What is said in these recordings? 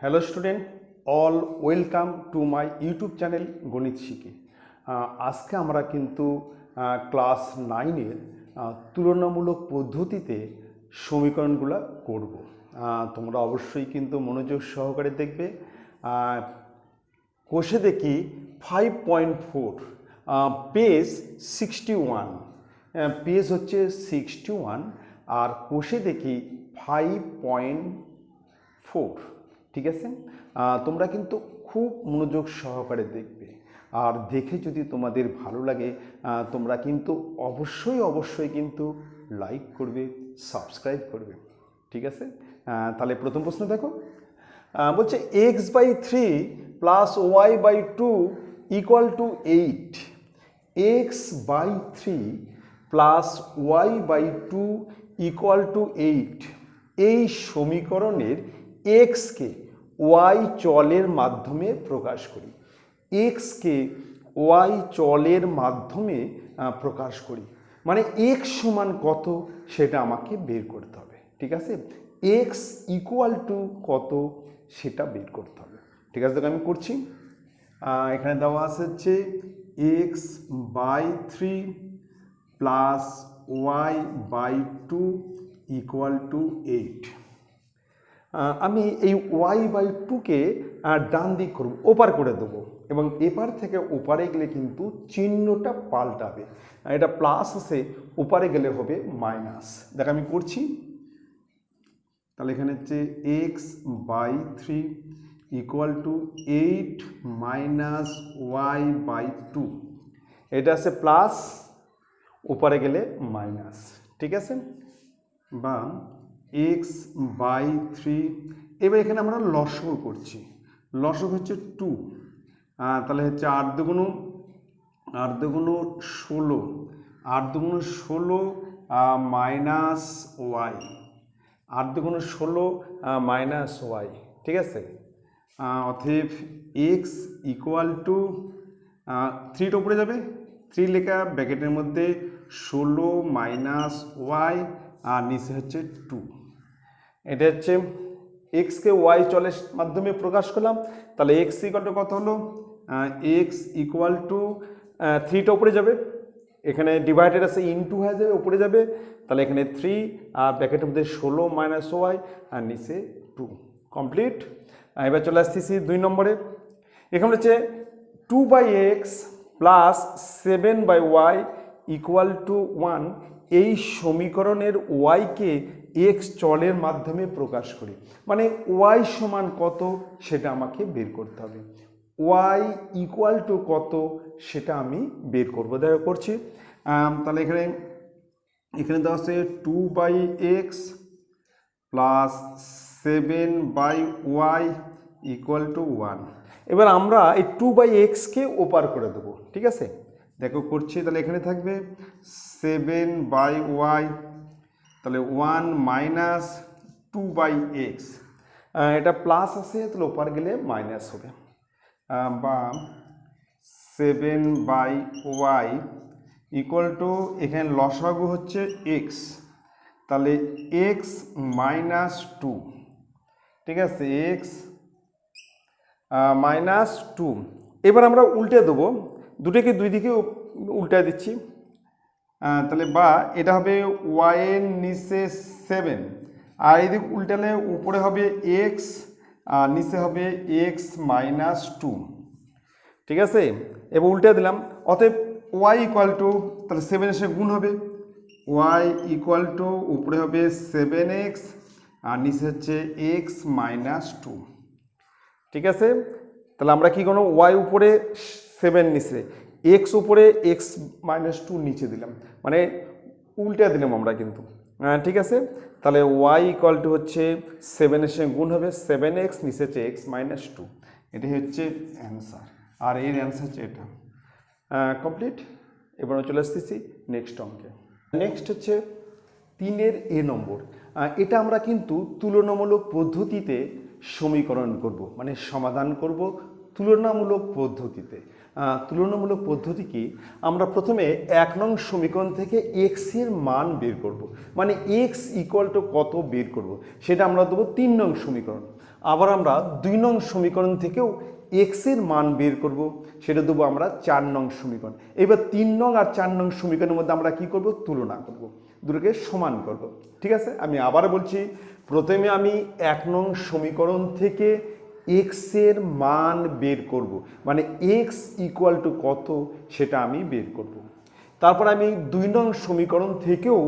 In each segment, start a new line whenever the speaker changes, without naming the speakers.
Hello student, all welcome to my YouTube channel গণিত শিখি। আজকে আমরা কিন্তু ক্লাস 9-এর তুলনামূলক পদ্ধতিতে সমীকরণগুলো করব। তোমরা অবশ্যই কিন্তু মনোযোগ সহকারে দেখবে। কোষে দেখি 5.4, পেজ 61, পেজ হচ্ছে 61, আর কোষে দেখি 5.4। ঠিক আছে, তোমরা কিন্তু খুব মনোযোগ সহকারে দেখবে, আর দেখে যদি তোমাদের ভালো লাগে তোমরা কিন্তু অবশ্যই কিন্তু লাইক করবে, সাবস্ক্রাইব করবে। ঠিক আছে, তাহলে প্রথম প্রশ্ন দেখো, বলছে x/3 plus y/2 equal to 8। x/3 plus y/2 equal to 8 এই সমীকরণের এক্সকে ওয়াই চলের মাধ্যমে প্রকাশ করি। এক্সকে ওয়াই চলের মাধ্যমে প্রকাশ করি, মানে এক্স সমান কত সেটা আমাকে বের করতে হবে। ঠিক আছে, এক্স ইকুয়াল টু কত সেটা বের করতে হবে। ঠিক আছে, দেখো আমি করছি। এখানে দেওয়া আছে হচ্ছে x/3 plus y/2 equal to 8। আমি এই y/2কে ডান দিক করব, ওপার করে দেবো, এবং এপার থেকে ওপারে গেলে কিন্তু চিহ্নটা পাল্টাবে। এটা প্লাস আছে, ওপারে গেলে হবে মাইনাস। দেখ আমি করছি, তাহলে এখানে হচ্ছে x/3 equal to 8 minus y/2। এটা আছে প্লাস, ওপারে গেলে মাইনাস। ঠিক আছে, বা x/3। এবার এখানে আমরা লসগু করছি, লসগু হচ্ছে 2, তাহলে হচ্ছে 8 দুগুণ 16, 8 দুগুণ 16 মাইনাস ওয়াই, 8 দুগুণ 16 মাইনাস ওয়াই। ঠিক আছে, অতএব এক্স ইকুয়াল টু 3টা উপরে যাবে, 3 লেখা ব্র্যাকেটের মধ্যে 16 মাইনাস ওয়াই, আর নিচে হচ্ছে 2। এটা হচ্ছে এক্সকে ওয়াই চলের মাধ্যমে প্রকাশ করলাম, তাহলে এক্স ইকুয়াল টু কত হলো? এক্স ইকুয়াল টু 3টা উপরে যাবে, এখানে ডিভাইডেড আছে ইনটু হয়ে যাবে, উপরে যাবে, তাহলে এখানে 3, আর ব্র্যাকেটের মধ্যে 16 মাইনাস ওয়াই, আর নিচে 2। কমপ্লিট। এবার চলে আসতেছি 2 নম্বরে। এখানে হচ্ছে 2/x plus 7/y equal to 1 এই সমীকরণের ওয়াইকে এক্স চলের মাধ্যমে প্রকাশ করি, মানে ওয়াই সমান কত সেটা আমাকে বের করতে হবে। ওয়াই ইকুয়াল টু কত সেটা আমি বের করবো, দেখা করছি। তাহলে এখানে দেওয়া আছে 2/x plus 7/y equal to 1। এবার আমরা এই 2/xকে ওপার করে দেবো। ঠিক আছে, দেখো করছি, তাহলে এখানে থাকবে 7/y, তাহলে 1 মাইনাস 2/x, এটা প্লাস আছে, তাহলে ওপার গেলে মাইনাস হবে, বা 7/y ইকুয়াল টু, এখানে লসাগু হচ্ছে x, তাহলে x মাইনাস 2। ঠিক আছে, x মাইনাস 2। এবার আমরা উল্টে দেবো, দুটোকে দুই দিকে উল্টে দিচ্ছি, তাহলে বা এটা হবে y এর নিচে 7, আর এদিক উল্টালে উপরে হবে x, আর নিচে হবে x মাইনাস 2। ঠিক আছে, এবার উল্টে দিলাম, অতএব y ইকুয়াল টু, তাহলে 7 এসে গুণ হবে, y ইকুয়াল টু উপরে হবে 7x, আর নিচে হচ্ছে x মাইনাস 2। ঠিক আছে, তাহলে আমরা কি করব, y উপরে 7 নিচে, x উপরে x মাইনাস 2 নিচে দিলাম, মানে উল্টে দিলাম আমরা কিন্তু। ঠিক আছে, তাহলে y ইকুয়াল টু হচ্ছে 7 এর সঙ্গে গুণ হবে 7x, নিচে হচ্ছে x মাইনাস 2। এটাই হচ্ছে অ্যান্সার, আর এর অ্যান্সার হচ্ছে এটা। কমপ্লিট। এবার চলে আসতেছি নেক্সট অঙ্কে। নেক্সট হচ্ছে 3-এর এ নম্বর। এটা আমরা কিন্তু তুলনামূলক পদ্ধতিতে সমীকরণ করব, মানে সমাধান করব তুলনামূলক পদ্ধতিতে। তুলনামূলক পদ্ধতি কি, আমরা প্রথমে 1 নং সমীকরণ থেকে এক্স এর মান বের করব, মানে এক্স ইকুয়াল টু কত বের করব, সেটা আমরা দেবো 3 নং সমীকরণ। আবার আমরা 2 নং সমীকরণ থেকেও এক্স এর মান বের করব, সেটা দেবো আমরা 4 নং সমীকরণ। এবার 3 নং আর 4 নং সমীকরণের মধ্যে আমরা কি করব, তুলনা করব, দুটোকে সমান করব। ঠিক আছে, আমি আবার বলছি, প্রথমে আমি 1 নং সমীকরণ থেকে এক্স এর মান বের করব, মানে এক্স ইকুয়াল টু কত সেটা আমি বের করব। তারপর আমি 2 নং সমীকরণ থেকেও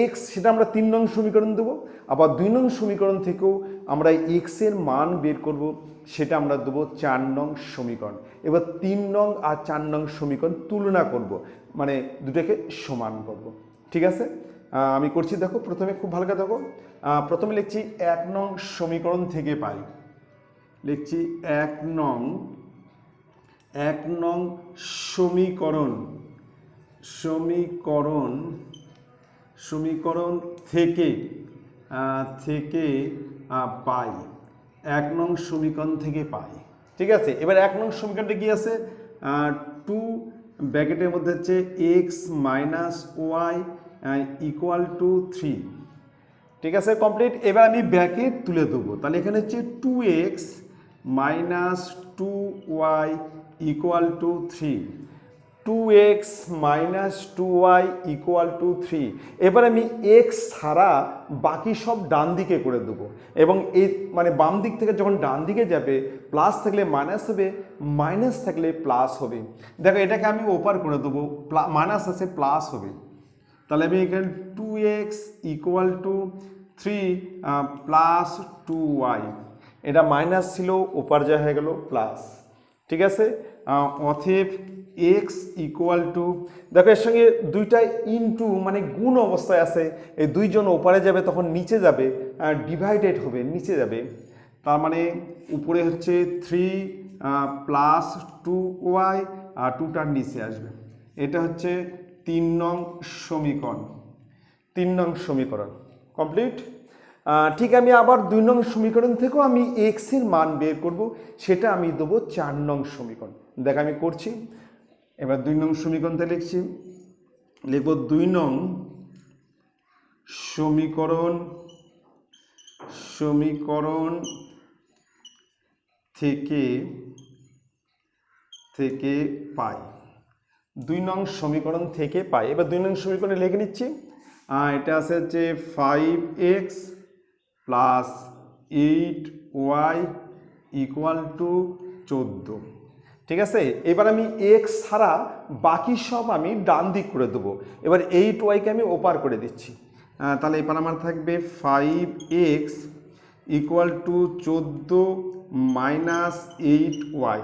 এক্স, সেটা আমরা 3 নং সমীকরণ দেবো, আবার 2 নং সমীকরণ থেকেও আমরা এক্স এর মান বের করব, সেটা আমরা দেবো 4 নং সমীকরণ। এবার 3 নং আর 4 নং সমীকরণ তুলনা করব, মানে দুটোকে সমান করব। ঠিক আছে, আমি করছি, দেখো প্রথমে খুব ভালো করে দেখো। প্রথমে লিখছি 1 নং সমীকরণ থেকে পাই, লিখছি 1 নং সমীকরণ থেকে পাই, 1 নং সমীকরণ থেকে পাই। ঠিক আছে, এবার 1 নং সমীকরণটা কি আছে, 2 ব্র্যাকেটের মধ্যে হচ্ছে x minus y equal to 3। ঠিক আছে, কমপ্লিট। এবার আমি ব্র্যাকেট তুলে দেবো, তাহলে এখানে হচ্ছে 2x minus 2y equal to 3, 2x minus 2y equal to 3। এবার আমি x ছাড়া বাকি সব ডান দিকে করে দেবো, এবং এই মানে বাম দিক থেকে যখন ডান দিকে যাবে প্লাস থাকলে মাইনাস হবে, মাইনাস থাকলে প্লাস হবে। দেখো এটাকে আমি ওপার করে দেবো, মাইনাস আছে প্লাস হবে, তাহলে আমি এখানে 2x equal to 3 plus 2y, এটা মাইনাস ছিল ওপার যা হয়ে গেল প্লাস। ঠিক আছে, অতএব x ইকুয়াল টু, দেখো এর সঙ্গে দুইটাই ইনটু মানে গুণ অবস্থায় আছে, এই দুইজন ওপারে যাবে তখন নিচে যাবে, ডিভাইডেড হবে নিচে যাবে, তার মানে উপরে হচ্ছে 3 প্লাস 2y আর 2টার নিচে আসবে। এটা হচ্ছে 3 নং সমীকরণ। 3 নং সমীকরণ কমপ্লিট। ঠিক আমি আবার 2 নং সমীকরণ থেকেও আমি এক্স এর মান বের করব, সেটা আমি দেবো 4 নং সমীকরণ। দেখ আমি করছি, এবার 2 নং সমীকরণটা লিখছি, লিখব 2 নং সমীকরণ থেকে পাই, 2 নং সমীকরণ থেকে পাই। এবার 2 নং সমীকরণে লিখে নিচ্ছি, এটা আছে হচ্ছে 5x plus 8y equal to 14। ঠিক আছে, এবার আমি এক্স ছাড়া বাকি সব আমি ডান দিক করে দেবো, এবার 8yকে আমি ওপার করে দিচ্ছি, তাহলে এবার আমার থাকবে 5x equal to 14 minus 8y।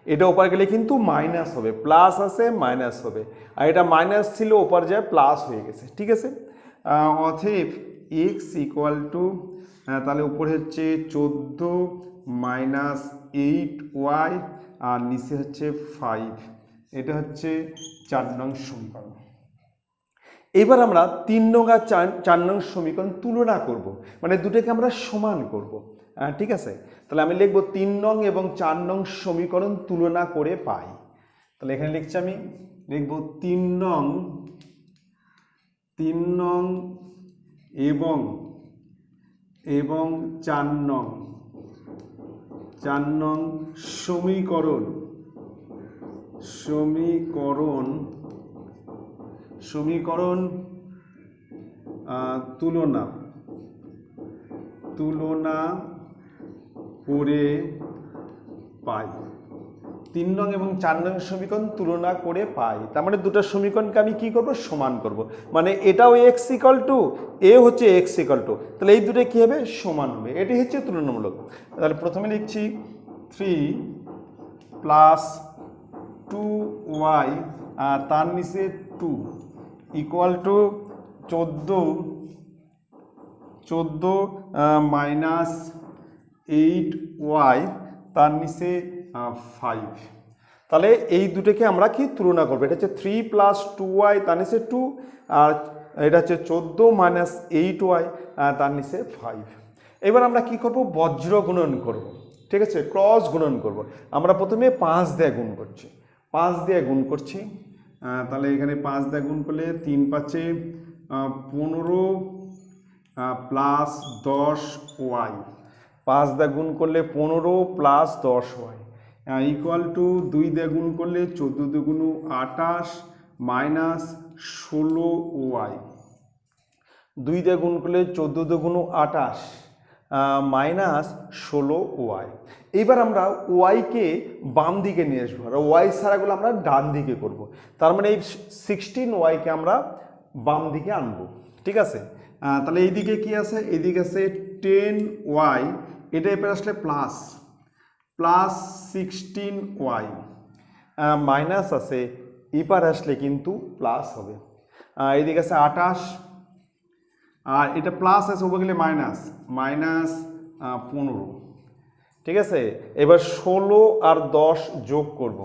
এটা ওপার গেলে কিন্তু মাইনাস হবে, প্লাস আছে মাইনাস হবে, আর এটা মাইনাস ছিল ওপার যায় প্লাস হয়ে গেছে। ঠিক আছে, অতএব x ইকুয়াল টু, তাহলে উপরে হচ্ছে 14 মাইনাস 8y আর নিচে হচ্ছে 5, এটা হচ্ছে 4 নং সমীকরণ। এবার আমরা 3 নং আর 4 নং সমীকরণ তুলনা করব, মানে দুটোকে আমরা সমান করব। ঠিক আছে, তাহলে আমি লিখব 3 নং এবং 4 নং সমীকরণ তুলনা করে পাই। তাহলে এখানে লিখছি, আমি লিখব 3 নং এবং 4 নং সমীকরণ তুলনা করে পাই। 3 নং এবং 4 নং সমীকরণ তুলনা করে পাই, তার মানে দুটো সমীকরণকে আমি কি করব, সমান করব, মানে এটাও x ইকুয়াল টু, এ হচ্ছে x ইকুয়াল টু, তাহলে এই দুটো কি হবে, সমান হবে, এটি হচ্ছে তুলনামূলক। তাহলে প্রথমে লিখছি 3 প্লাস 2y আর তার নিচে 2 ইকুয়াল টু 14 মাইনাস 8y তার নিচে 5। তাহলে এই দুটোকে আমরা কি তুলনা করবো, এটা হচ্ছে 3 প্লাস 2y তার নিচে 2, আর এটা হচ্ছে 14 মাইনাস 8y তার নিচে 5। এবার আমরা কি করব, বজ্র গুণন করব। ঠিক আছে, ক্রস গুণন করব। আমরা প্রথমে 5 দিয়ে গুণ করছি, 5 দিয়ে গুণ করছি। তাহলে এখানে 5 দিয়ে গুণ করলে 3 5 15 প্লাস 10 ওয়াই, 5 দিয়ে গুণ করলে 15 প্লাস 10 ওয়াই ইকুয়াল টু 2 দিয়ে গুণ করলে 14 দুগুণ 28 মাইনাস 16 ওয়াই, 2 দিয়ে গুণ করলে 14 দুগুণ 28 মাইনাস 16 ওয়াই। এইবার আমরা ওয়াইকে বাম দিকে নিয়ে আসবো, আর ওয়াই ছাড়াগুলো আমরা ডান দিকে করব। তার মানে এই 16 ওয়াইকে আমরা বাম দিকে আনবো, ঠিক আছে। তাহলে এইদিকে কি আছে, এইদিকে আছে 10 ওয়াই, এটা এবার আসলে প্লাস প্লাস 16 ওয়াই, মাইনাস আছে এবার আসলে কিন্তু প্লাস হবে। এইদিকে আছে 28, আর এটা প্লাস আছে উপরে গেলে মাইনাস, মাইনাস 15, ঠিক আছে। এবার 16 আর 10 যোগ করব,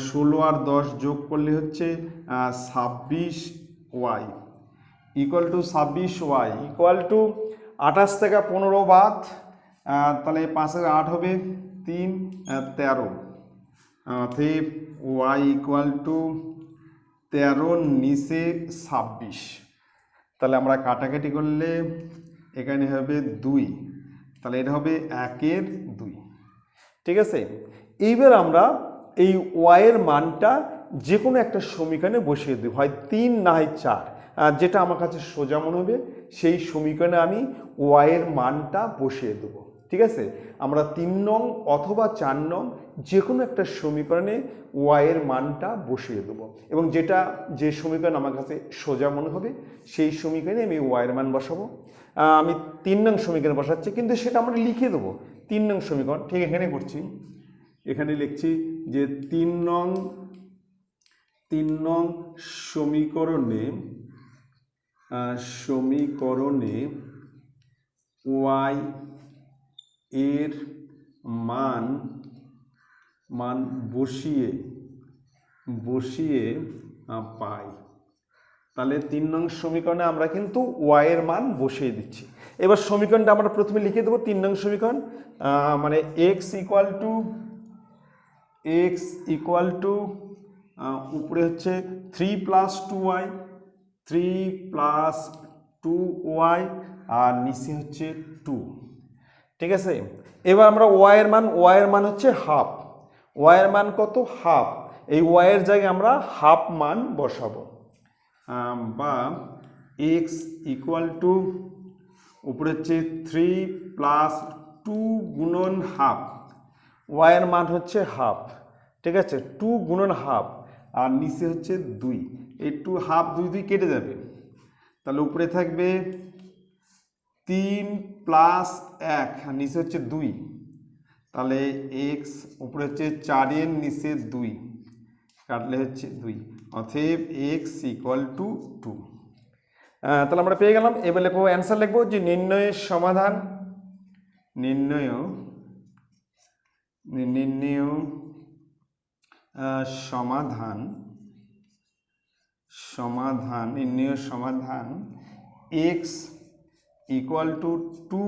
16 আর 10 যোগ করলে হচ্ছে 26 y equal to 26 y equal to 28 থেকে 15 বাদ, তাহলে 5 এর 8 হবে 3 13, অতএব ওয়াই ইকুয়াল টু 13 নিচে 26। তাহলে আমরা কাটাকাটি করলে এখানে হবে 2, তাহলে এটা হবে 1 এর 2, ঠিক আছে। এইবার আমরা এই ওয়াইয়ের মানটা যে কোনো একটা সমীকরণে বসিয়ে দেব, হয় 3 না হয় 4, যেটা আমার কাছে সোজা মনে হবে সেই সমীকরণে আমি ওয়াইয়ের মানটা বসিয়ে দেবো, ঠিক আছে। আমরা 3 নং অথবা 4 নং যে কোনো একটা সমীকরণে ওয়াইয়ের মানটা বসিয়ে দেবো, এবং যে সমীকরণ আমার কাছে সোজা মনে হবে সেই সমীকরণে আমি ওয়াইয়ের মান বসাবো। আমি 3 নং সমীকরণ বসাচ্ছি, কিন্তু সেটা আমরা লিখে দেবো 3 নং সমীকরণ, ঠিক এখানে করছি, এখানে লিখছি যে 3 নং সমীকরণে ওয়াই এর মান বসিয়ে পাই। তাহলে 3 নং সমীকরণে আমরা কিন্তু ওয়াই এর মান বসিয়ে দিচ্ছি। এবার সমীকরণটা আমরা প্রথমে লিখে দেবো 3 নং সমীকরণ, মানে এক্স ইকুয়াল টু উপরে হচ্ছে 3 প্লাস 2y, 3 প্লাস 2y, আর নিচে হচ্ছে 2, ঠিক আছে। এবার আমরা ওয়াইয়ের মান হচ্ছে হাফ, ওয়াইয়ের মান কত, হাফ। এই ওয়াইয়ের জায়গায় আমরা হাফ মান বসাবো, বা এক্স ইকুয়াল টু উপরে হচ্ছে 3 প্লাস 2 গুণন হাফ, ওয়াইয়ের মান হচ্ছে হাফ, ঠিক আছে, 2 গুণন হাফ, আর নিচে হচ্ছে 2, এই 2 হাফ 2 কেটে যাবে, তাহলে উপরে থাকবে 3 প্লাস 1, আর নিচে হচ্ছে 2, তাহলে এক্স উপরে হচ্ছে 4 এর নিচে 2 কাটলে হচ্ছে 2, অতএব এক্স ইকুয়াল টু 2। তাহলে আমরা পেয়ে গেলাম। এবার লিখবো, অ্যান্সার লিখবো যে নির্ণয়ের সমাধান, নির্ণয় সমাধান এক্স ইকুয়াল টু 2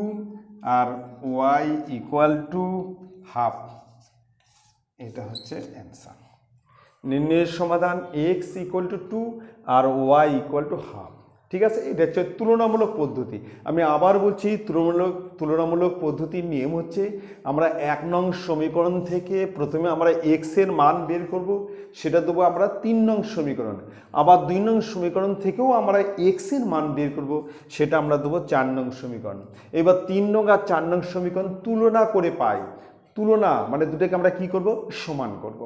আর ওয়াই ইকুয়াল টু হাফ, এটা হচ্ছে অ্যান্সার। নির্ণয়ের সমাধান এক্স ইকুয়াল টু 2 আর ওয়াই ইকুয়াল টু হাফ, ঠিক আছে। এটা হচ্ছে তুলনামূলক পদ্ধতি। আমি আবার বলছি, তুলনামূলক পদ্ধতির নিয়ম হচ্ছে আমরা 1 নং সমীকরণ থেকে প্রথমে আমরা এক্স এর মান বের করব, সেটা দেবো আমরা 3 নং সমীকরণ, আবার 2 নং সমীকরণ থেকেও আমরা এক্স এর মান বের করব, সেটা আমরা দেবো 4 নং সমীকরণ। এবার 3 নং আর 4 নং সমীকরণ তুলনা করে পাই, তুলনা মানে দুটোকে আমরা কি করব, সমান করব,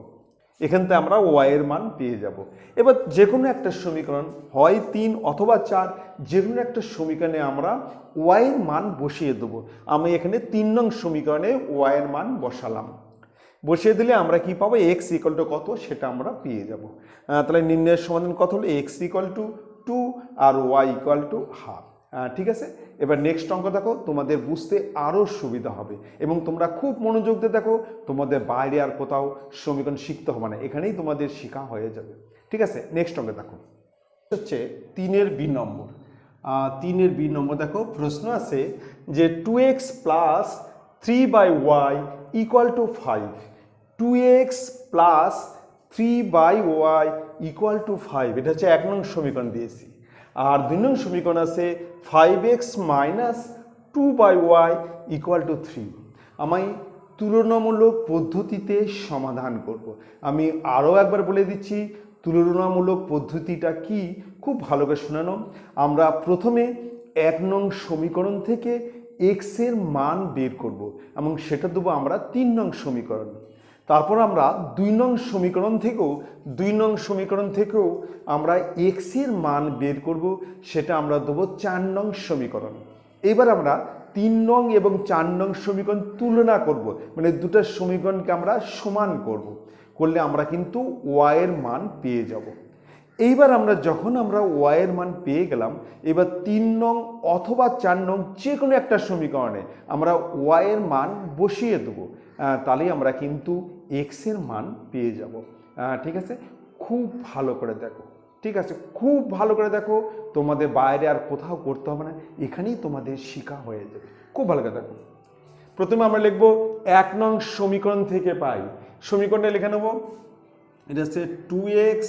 এখান থেকে আমরা ওয়াই এর মান পেয়ে যাব। এবার যে কোনো একটা সমীকরণ হয় 3 অথবা 4, যে কোনো একটা সমীকরণে আমরা ওয়াই এর মান বসিয়ে দেবো। আমি এখানে 3 নং সমীকরণে ওয়াই এর মান বসালাম, বসিয়ে দিলে আমরা কি পাবো, এক্স ইকুয়াল টু কত সেটা আমরা পেয়ে যাব। তাহলে নির্ণয়ের সমাধান কত হলো, এক্স ইকুয়াল টু 2 আর ওয়াই ইকুয়াল টু হাফ, ঠিক আছে। এবার নেক্সট অঙ্ক দেখো, তোমাদের বুঝতে আরও সুবিধা হবে, এবং তোমরা খুব মনোযোগ দিয়ে দেখো, তোমাদের বাইরে আর কোথাও সমীকরণ শিখতে হবে না, এখানেই তোমাদের শেখা হয়ে যাবে, ঠিক আছে। নেক্সট অঙ্ক দেখো, হচ্ছে 3-এর বি নম্বর। 3-এর বি নম্বর দেখো, প্রশ্ন আছে যে 2x plus 3/y equal to 5, 2x plus 3/y equal to 5, এটা হচ্ছে 1 নং সমীকরণ দিয়েছি। আর 2 নং সমীকরণ আছে 5x minus 2/y equal to 3। আমি তুলনামূলক পদ্ধতিতে সমাধান করব। আমি আরও একবার বলে দিচ্ছি তুলনামূলক পদ্ধতিটা কি, খুব ভালো করে শুনে নাও। আমরা প্রথমে 1 নং সমীকরণ থেকে x এর মান বের করব এবং সেটা দেবো আমরা 3 নং সমীকরণ। তারপর আমরা 2 নং সমীকরণ থেকেও আমরা x এর মান বের করব, সেটা আমরা দেবো 4 নং সমীকরণ। এবার আমরা 3 নং এবং 4 নং সমীকরণ তুলনা করব, মানে দুটো সমীকরণকে আমরা সমান করলে আমরা কিন্তু y এর মান পেয়ে যাব। এইবার যখন আমরা y এর মান পেয়ে গেলাম, এবার 3 নং অথবা 4 নং যে কোনো একটা সমীকরণে আমরা y এর মান বসিয়ে দেবো, তাহলেই আমরা কিন্তু x এর মান পেয়ে যাব। ঠিক আছে, খুব ভালো করে দেখো। ঠিক আছে, খুব ভালো করে দেখো, তোমাদের বাইরে আর কোথাও করতে হবে না, এখানেই তোমাদের শেখা হয়ে যাবে। খুব ভালো করে দেখো। প্রথমে আমরা লিখব 1 নং সমীকরণ থেকে পাই, সমীকরণটা লিখে নেব। এটা হচ্ছে 2x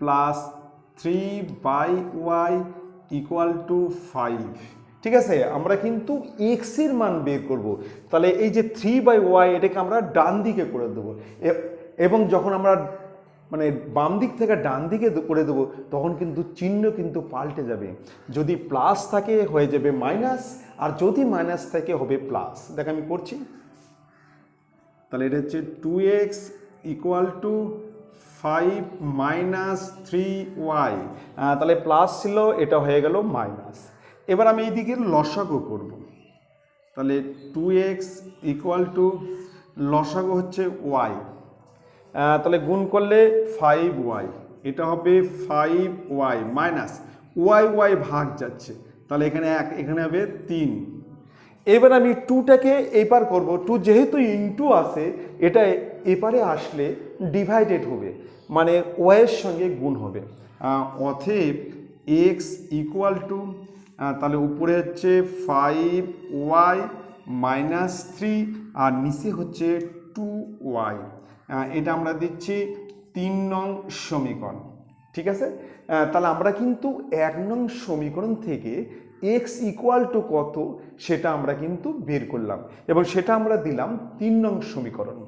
plus 3/y equal to 5। ঠিক আছে, আমরা কিন্তু x এর মান বের করব। তাহলে এই যে 3/y এটাকে আমরা ডান দিকে করে দেবো, এবং যখন আমরা মানে বাম দিক থেকে ডান দিকে করে দেবো তখন কিন্তু চিহ্ন কিন্তু পাল্টে যাবে। যদি প্লাস থাকে হয়ে যাবে মাইনাস, আর যদি মাইনাস থাকে হবে প্লাস। দেখ আমি করছি, তাহলে এটা হচ্ছে 2x equal to 5 minus 3y, তাহলে প্লাস ছিল, এটা হয়ে গেল মাইনাস। এবার আমি এই দিকের লসাগু করব, তাহলে 2x ইকুয়াল টু লসাগু হচ্ছে y, তাহলে গুণ করলে 5y, এটা হবে 5y মাইনাস y ভাগ যাচ্ছে, তাহলে এখানে 1, এখানে হবে 3। এবার আমি 2টাকে এপার করব, 2 যেহেতু ইনটু আছে, এটা এপারে আসলে ডিভাইডেড হবে, মানে y এর সঙ্গে গুণ হবে। অতএব x ইকুয়াল টু, তাহলে উপরে হচ্ছে 5y মাইনাস 3 আর নিচে হচ্ছে 2y, এটা আমরা দিচ্ছি 3 নং সমীকরণ। ঠিক আছে, তাহলে আমরা কিন্তু 1 নং সমীকরণ থেকে x ইকুয়াল টু কত সেটা আমরা কিন্তু বের করলাম, এবং সেটা আমরা দিলাম 3 নং সমীকরণ।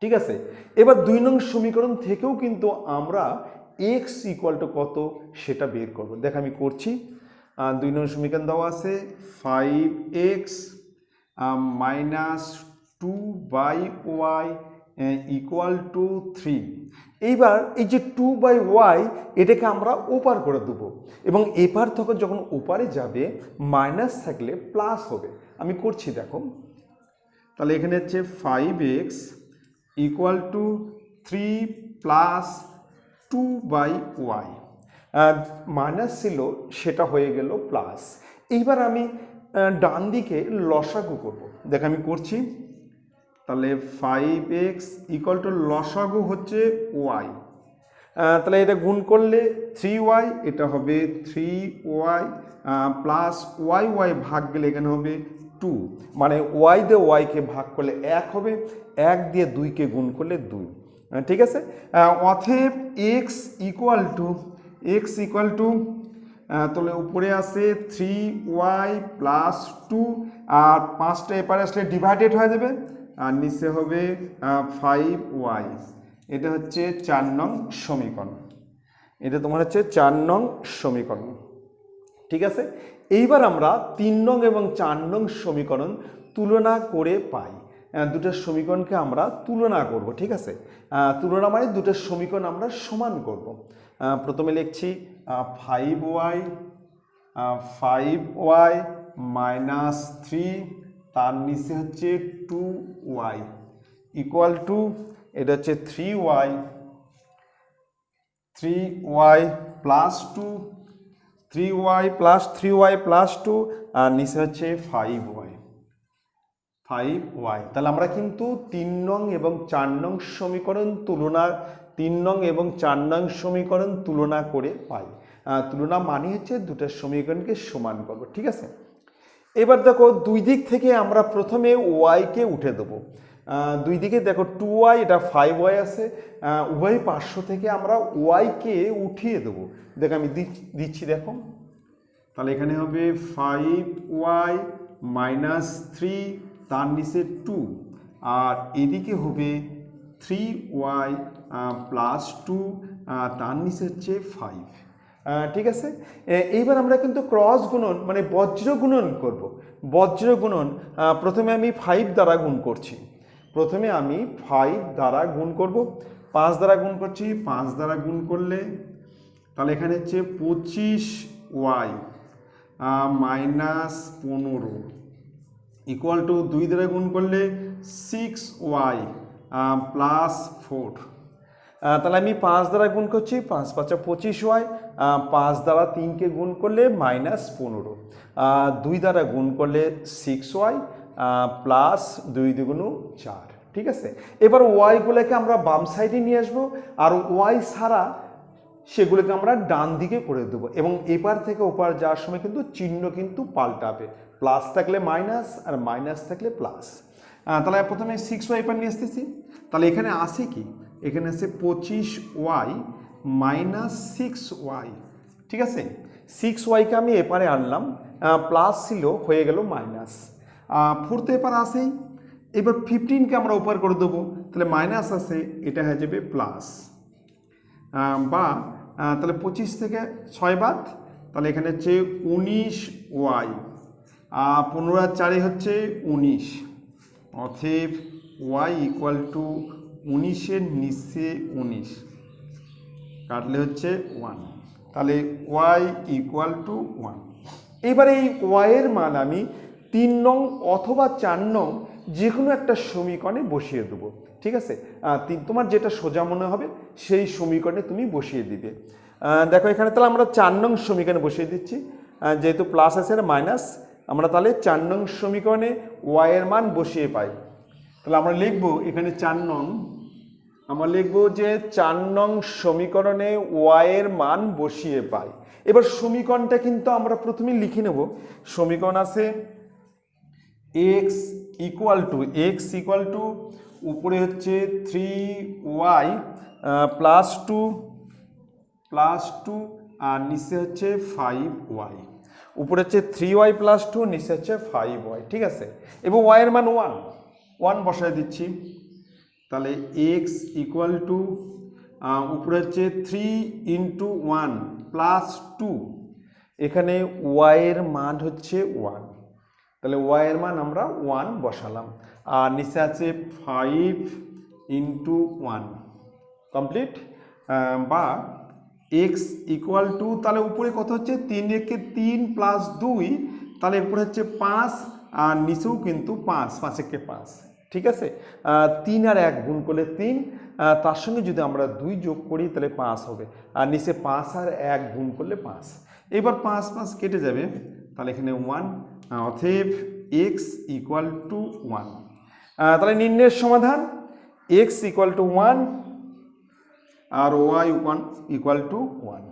ঠিক আছে, এবার 2 নং সমীকরণ থেকেও কিন্তু আমরা x ইকুয়াল টু কত সেটা বের করব। দেখ আমি করছি, 2 নং সমীকরণ দেওয়া আছে 5x minus 2/y equal to 3। এইবার এই যে 2/y এটাকে আমরা ওপার করে দেবো, এবং এপার তখন যখন ওপারে যাবে মাইনাস থাকলে প্লাস হবে। আমি করছি, দেখো, তাহলে এখানে হচ্ছে 5x equal to 3 plus 2/y, minus ছিল সেটা হয়ে গেল প্লাস। এইবার আমি ডান দিকে লসাগু করব, দেখ আমি করছি, তাহলে 5x ইকুয়াল টু লসাগু হচ্ছে y, তাহলে এটা গুণ করলে 3y, এটা হবে 3y প্লাস y ভাগ গেলে এখানে হবে 2, মানে y দিয়ে yকে ভাগ করলে 1 হবে, 1 দিয়ে 2কে গুণ করলে 2। ঠিক আছে, অতএব x ইকুয়াল টু তাহলে উপরে আছে 3y প্লাস 2, আর 5টা এপারে আসলে ডিভাইডেড হয়ে যাবে, আর নিচে হবে 5y, এটা হচ্ছে 4 নং সমীকরণ। এটা তোমার হচ্ছে 4 নং সমীকরণ। ঠিক আছে, এইবার আমরা 3 নং এবং 4 নং সমীকরণ তুলনা করে পাই। দুটো সমীকরণকে আমরা তুলনা করব। ঠিক আছে, তুলনা মানে দুটো সমীকরণ আমরা সমান করব। প্রথমে লিখছি 5y মাইনাস 3, তার নিচে হচ্ছে 2y ইকুয়াল টু, এটা হচ্ছে 3y প্লাস 2, 3y প্লাস 2, আর নিচে হচ্ছে 5y। তাহলে আমরা কিন্তু 3 নং এবং 4 নং সমীকরণ তুলনা করে পাই। তুলনা মানে হচ্ছে দুটো সমীকরণকে সমান করব। ঠিক আছে, এবার দেখো দুই দিক থেকে আমরা প্রথমে ওয়াইকে উঠে দেবো। দুই দিকে দেখো 2y, এটা 5y আছে, উভয় পার্শ্ব থেকে আমরা ওয়াইকে উঠিয়ে দেবো। দেখো আমি দিচ্ছি, দেখো তাহলে এখানে হবে 5y মাইনাস 3, তার নিচে 2, আর এদিকে হবে 3y প্লাস 2, তার নিচে হচ্ছে 5। ঠিক আছে, এইবার আমরা কিন্তু ক্রস গুণন মানে বজ্র গুণন করব। বজ্র গুণন প্রথমে আমি 5 দ্বারা গুণ করছি, প্রথমে আমি 5 দ্বারা গুণ করব, 5 দ্বারা গুণ করছি, 5 দ্বারা গুণ করলে তাহলে এখানে হচ্ছে 25y মাইনাস 15 ইকুয়াল টু 2 দ্বারা গুণ করলে 6y প্লাস 4। তাহলে আমি 5 দ্বারা গুণ করছি, 5 5 25y, 5 দ্বারা 3কে গুণ করলে মাইনাস 15, 2 দ্বারা গুণ করলে 6y প্লাস 2 দুগুণ 4। ঠিক আছে, এবার ওয়াইগুলোকে আমরা বাম সাইডে নিয়ে আসবো, আর ওয়াই ছাড়া সেগুলোকে আমরা ডান দিকে করে দেবো, এবং এপার থেকে ওপার যাওয়ার সময় কিন্তু চিহ্ন কিন্তু পাল্টাবে, প্লাস থাকলে মাইনাস আর মাইনাস থাকলে প্লাস। তাহলে প্রথমে 6y এপার নিয়ে আসতেছি, তাহলে এখানে আসে কি, এখানে আছে 25y মাইনাস 6y। ঠিক আছে, 6yকে আমি এপারে আনলাম, প্লাস ছিল হয়ে গেল মাইনাস, 4 তো এপার আসেই, এবার 15কে আমরা ওপার করে দেবো, তাহলে মাইনাস আছে, এটা হয়ে যাবে প্লাস, বা তাহলে 25 থেকে 6 বাদ, তাহলে এখানে হচ্ছে 19y, 15 আর 4 হচ্ছে 19, অতএব y ইকুয়াল টু 19-এর নিচে 19 কাটলে হচ্ছে 1, তাহলে y ইকুয়াল টু 1। এবারে এই y এর মান আমি 3 নং অথবা 4 নং যে কোনো একটা সমীকরণে বসিয়ে দেবো। ঠিক আছে, তোমার যেটা সোজা মনে হবে সেই সমীকরণে তুমি বসিয়ে দিবে। দেখো এখানে তাহলে আমরা 4 নং সমীকরণে বসিয়ে দিচ্ছি, যেহেতু প্লাস আছে আর মাইনাস, আমরা তাহলে 4 নং সমীকরণে y এর মান বসিয়ে পাই। তাহলে আমরা লিখব এখানে 4 নং, আমরা লিখব যে 4 নং সমীকরণে y এর মান বসিয়ে পাই। এবার সমীকরণটা কিন্তু আমরা প্রথমে লিখে নেব। সমীকরণ আছে x ইকুয়াল টু উপরে হচ্ছে 3y প্লাস 2 আর নিচে হচ্ছে 5y, উপরে হচ্ছে 3y প্লাস 2, নিচে হচ্ছে 5y। ঠিক আছে, এবং y এর মান 1 বসায় দিচ্ছি, তাহলে x ইকুয়াল টু উপরে হচ্ছে 3 ইন্টু 1 প্লাস 2, এখানে y এর মান হচ্ছে 1, তাহলে y এর মান আমরা 1 বসালাম, আর নিচে আছে 5 ইন্টু 1 কমপ্লিট, বা x ইকুয়াল টু তাহলে উপরে কত হচ্ছে 3 একে 3 প্লাস 2, তাহলে উপরে হচ্ছে 5 আর নিচেও কিন্তু 5, 5 একে 5। ঠিক আছে, 3 আর 1 গুণ করলে 3, তার সঙ্গে যদি আমরা 2 যোগ করি তাহলে 5 হবে, আর নিচে 5 আর 1 গুণ করলে 5। এবার 5 5 কেটে যাবে, তাহলে এখানে 1, অতএব x ইকুয়াল টু 1। তাহলে নির্ণয়ের সমাধান x ইকুয়াল টু 1 আর y ইকুয়াল টু 1।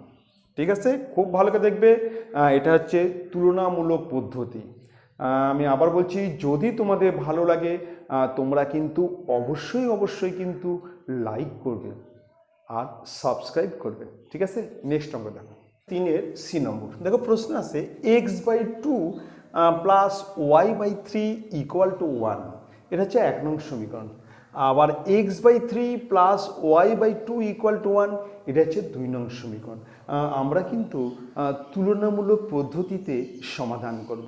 ঠিক আছে, খুব ভালো করে দেখবে, এটা হচ্ছে তুলনামূলক পদ্ধতি। আমি আবার বলছি, যদি তোমাদের ভালো লাগে তোমরা কিন্তু অবশ্যই কিন্তু লাইক করবে আর সাবস্ক্রাইব করবে। ঠিক আছে, নেক্সট অঙ্ক দেখো 3-এর সি নম্বর। দেখো প্রশ্ন আছে x/2 plus y/3 equal to 1, এটা হচ্ছে 1 নং সমীকরণ। আবার x/3 plus y/2 equal to 1, এটা হচ্ছে 2 নং সমীকরণ। আমরা কিন্তু তুলনামূলক পদ্ধতিতে সমাধান করব।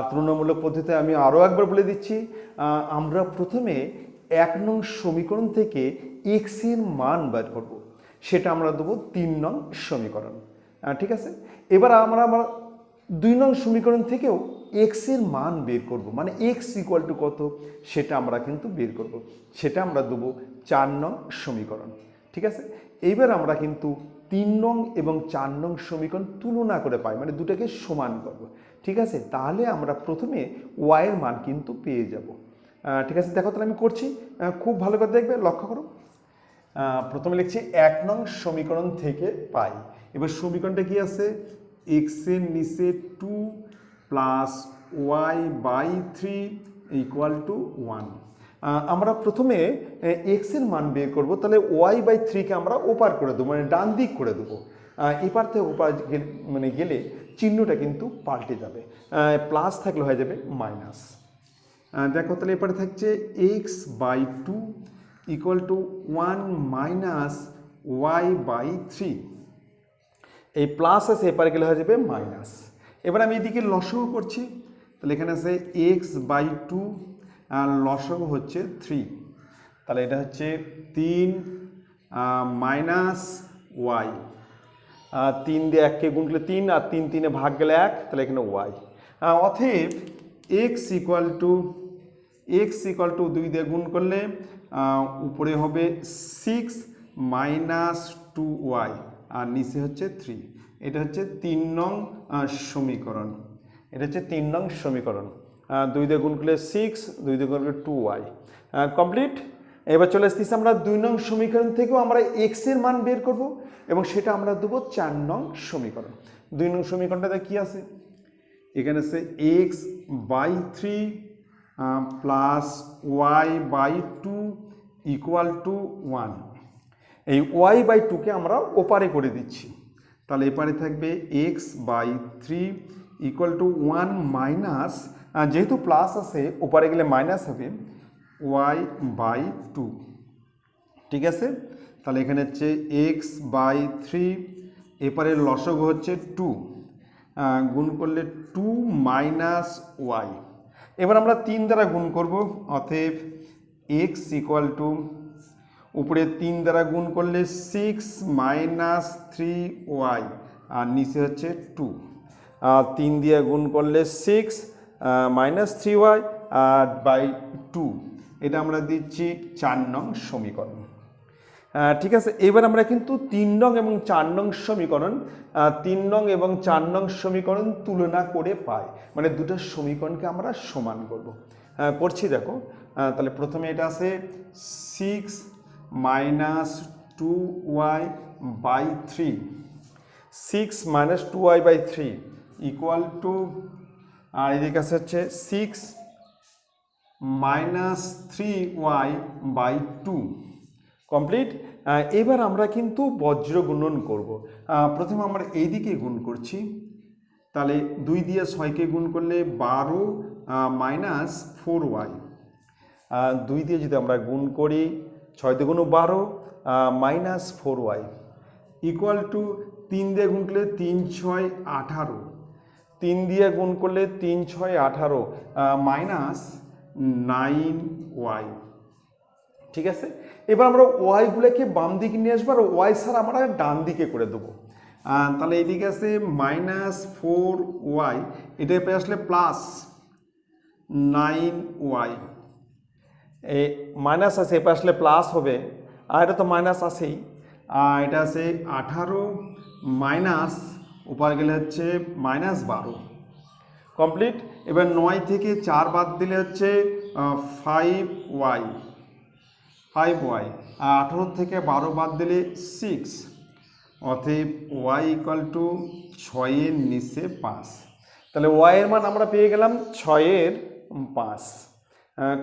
তুলনামূলক পদ্ধতিতে আমি আরও একবার বলে দিচ্ছি, আমরা প্রথমে 1 নং সমীকরণ থেকে x এর মান বের করব, সেটা আমরা দেবো 3 নং সমীকরণ। ঠিক আছে, এবার আমরা 2 নং সমীকরণ থেকেও x এর মান বের করব, মানে x ইকুয়াল টু কত সেটা আমরা কিন্তু বের করব, সেটা আমরা দেবো 4 নং সমীকরণ। ঠিক আছে, এইবার আমরা কিন্তু 3 নং এবং 4 নং সমীকরণ তুলনা করে পাই, মানে দুটাকে সমান করব। ঠিক আছে, তাহলে আমরা প্রথমে y এর মান কিন্তু পেয়ে যাব। ঠিক আছে, দেখো তাহলে আমি করছি, খুব ভালো করে দেখবে, লক্ষ্য করো। প্রথমে লিখছি 1 নং সমীকরণ থেকে পাই। এবার সমীকরণটা কি আছে, x এর নিচে 2 plus y by three equal to 1। আমরা প্রথমে এক্সের মান বের করব, তাহলে ওয়াই বাই থ্রিকে আমরা ওপার করে দেবো, মানে ডান দিক করে দেবো। এপার থেকে ওপার মানে গেলে চিহ্নটা কিন্তু পাল্টে যাবে, প্লাস থাকলে হয়ে যাবে মাইনাস। দেখো তাহলে এপারে থাকছে x by two equal to 1 minus y by three. এই প্লাস আছে এপারে গেলে হয়ে যাবে মাইনাস। এবার আমি এদিকে লসাগু করছি, তাহলে এখানে আছে এক্স বাই টু আর লসাগু হচ্ছে 3, তাহলে এটা হচ্ছে 3 মাইনাস ওয়াই। 3 দিয়ে 1কে গুণ করলে 3 আর 3 3-এ ভাগ গেলে 1, তাহলে এখানে ওয়াই। অতএব এক্স ইকুয়াল টু 2 দিয়ে গুণ করলে উপরে হবে 6 মাইনাস 2y আর নিচে হচ্ছে 3। এটা হচ্ছে 3 নং সমীকরণ। এটা হচ্ছে 3 নং সমীকরণ। 2 দিয়ে গুণ করলে 6, 2 দিয়ে গুণ করলে 2y। কমপ্লিট। এবার চলে আসতেছি আমরা 2 নং সমীকরণ থেকেও আমরা x এর মান বের করব এবং সেটা আমরা দেবো 4 নং সমীকরণ। 2 নং সমীকরণটাতে কি আছে? এখানে আছে x বাই 3 plus y by two equal to 1। এই ওয়াই বাই টুকে আমরা ওপারে করে দিচ্ছি, তাহলে এপারে থাকবে x by three equal to 1 minus, যেহেতু প্লাস আছে ওপারে গেলে মাইনাস হবে, ওয়াই বাই টু। ঠিক আছে, তাহলে এখানে হচ্ছে এক্স বাই থ্রি, এপারে লসাগু হচ্ছে 2, গুণ করলে 2 মাইনাস ওয়াই। এবার আমরা 3 দ্বারা গুণ করব, অতএব এক্স ইকুয়াল টু উপরে 3 দ্বারা গুণ করলে 6 মাইনাস 3y আর নিচে হচ্ছে 2। 3 দিয়ে গুণ করলে 6 মাইনাস 3y আর বাই 2, এটা আমরা দিচ্ছি 4 নং সমীকরণ। ঠিক আছে, এবার আমরা কিন্তু 3 নং এবং 4 নং সমীকরণ 3 নং এবং 4 নং সমীকরণ তুলনা করে পাই, মানে দুটো সমীকরণকে আমরা সমান করব। করছি দেখো, তাহলে প্রথমে এটা আছে 6 minus 2y by 3, 6 minus 2y by 3 equal to, আর এদিকে আছে হচ্ছে 6 মাইনাস 3y বাই 2। কমপ্লিট। এবার আমরা কিন্তু বজ্র গুণন করব। প্রথমে আমরা এইদিকে গুণ করছি, তাহলে 2 দিয়ে 6কে গুণ করলে 12 মাইনাস 4y। 2 দিয়ে যদি আমরা গুণ করি 6 দিয়ে গুণ 12 মাইনাস 4y ইকুয়াল টু 3 দিয়ে গুণ করলে 3 6 18, 3 দিয়ে গুণ করলে 3 6 18 মাইনাস 9y। ঠিক আছে, এবার আমরা ওয়াইগুলোকে বাম দিকে নিয়ে আসবো আর ওয়াই ছাড়া আমরা ডান দিকে করে দেবো। তাহলে এইদিকে আছে মাইনাস 4y, এটা পেয়ে আসলে প্লাস 9y। এই মাইনাস আছে এপাশে আসলে প্লাস হবে, আর এটা তো মাইনাস আছেই। এটা আছে 18 মাইনাস উপর গেলে হচ্ছে মাইনাস 12। কমপ্লিট। এবার 9 থেকে 4 বাদ দিলে হচ্ছে 5y, 5y। 18 থেকে 12 বাদ দিলে 6, অতএব y ইকুয়াল টু 6-এর নিচে 5। তাহলে y এর মান আমরা পেয়ে গেলাম 6-এর 5।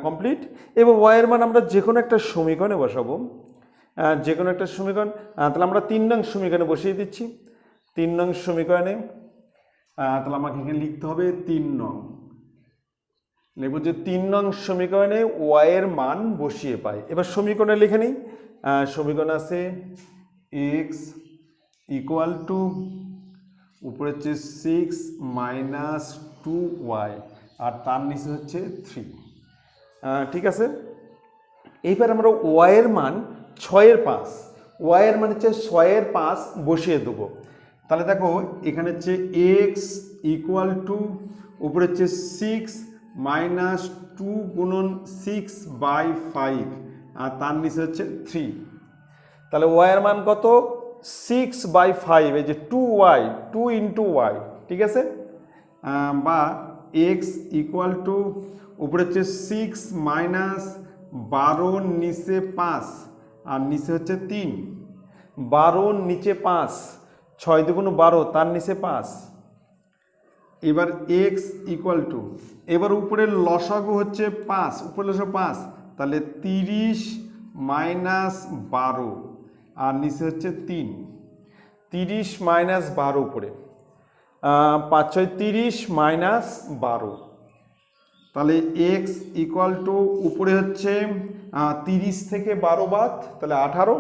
কমপ্লিট। এবার y এর মান আমরা যে কোনো একটা সমীকরণে বসাবো, যে কোনো একটা সমীকরণ। তাহলে আমরা 3 নং সমীকরণে বসিয়ে দিচ্ছি। 3 নং সমীকরণে তাহলে আমাকে এখানে লিখতে হবে 3 নং, লিখব যে 3 নং সমীকরণে y এর মান বসিয়ে পাই। এবার সমীকরণে লিখে নিই। সমীকরণ আছে x ইকুয়াল টু উপরে হচ্ছে 6 মাইনাস 2y আর তার নিচে হচ্ছে 3। ঠিক আছে, এইবার আমরা y এর মান 6-এর 5, y এর মান হচ্ছে 6-এর 5 বসিয়ে দেবো। তাহলে দেখো এখানে হচ্ছে x ইকুয়াল টু উপরে হচ্ছে 6 মাইনাস 2 গুণন 6 বাই 5 আর তার নিচে হচ্ছে 3। তাহলে y এর মান কত? 6 বাই 5, এই যে 2y, 2 ইন্টু y। ঠিক আছে, বা x ইকুয়াল টু উপরে হচ্ছে 6 মাইনাস 12 নিচে 5 আর নিচে হচ্ছে 3। 12 নিচে 5, 6 দুগুণ 12 তার নিচে 5, এবার এক্স ইকুয়াল টু, এবার উপরের লসাগু হচ্ছে 5, উপরের লসাগু 5, তাহলে 30 মাইনাস 12 আর নিচে হচ্ছে 3, 30 মাইনাস 12 উপরে 5 6 30 মাইনাস 12, তাহলে এক্স ইকুয়াল টু উপরে হচ্ছে 30 থেকে 12 বাদ, তাহলে 18,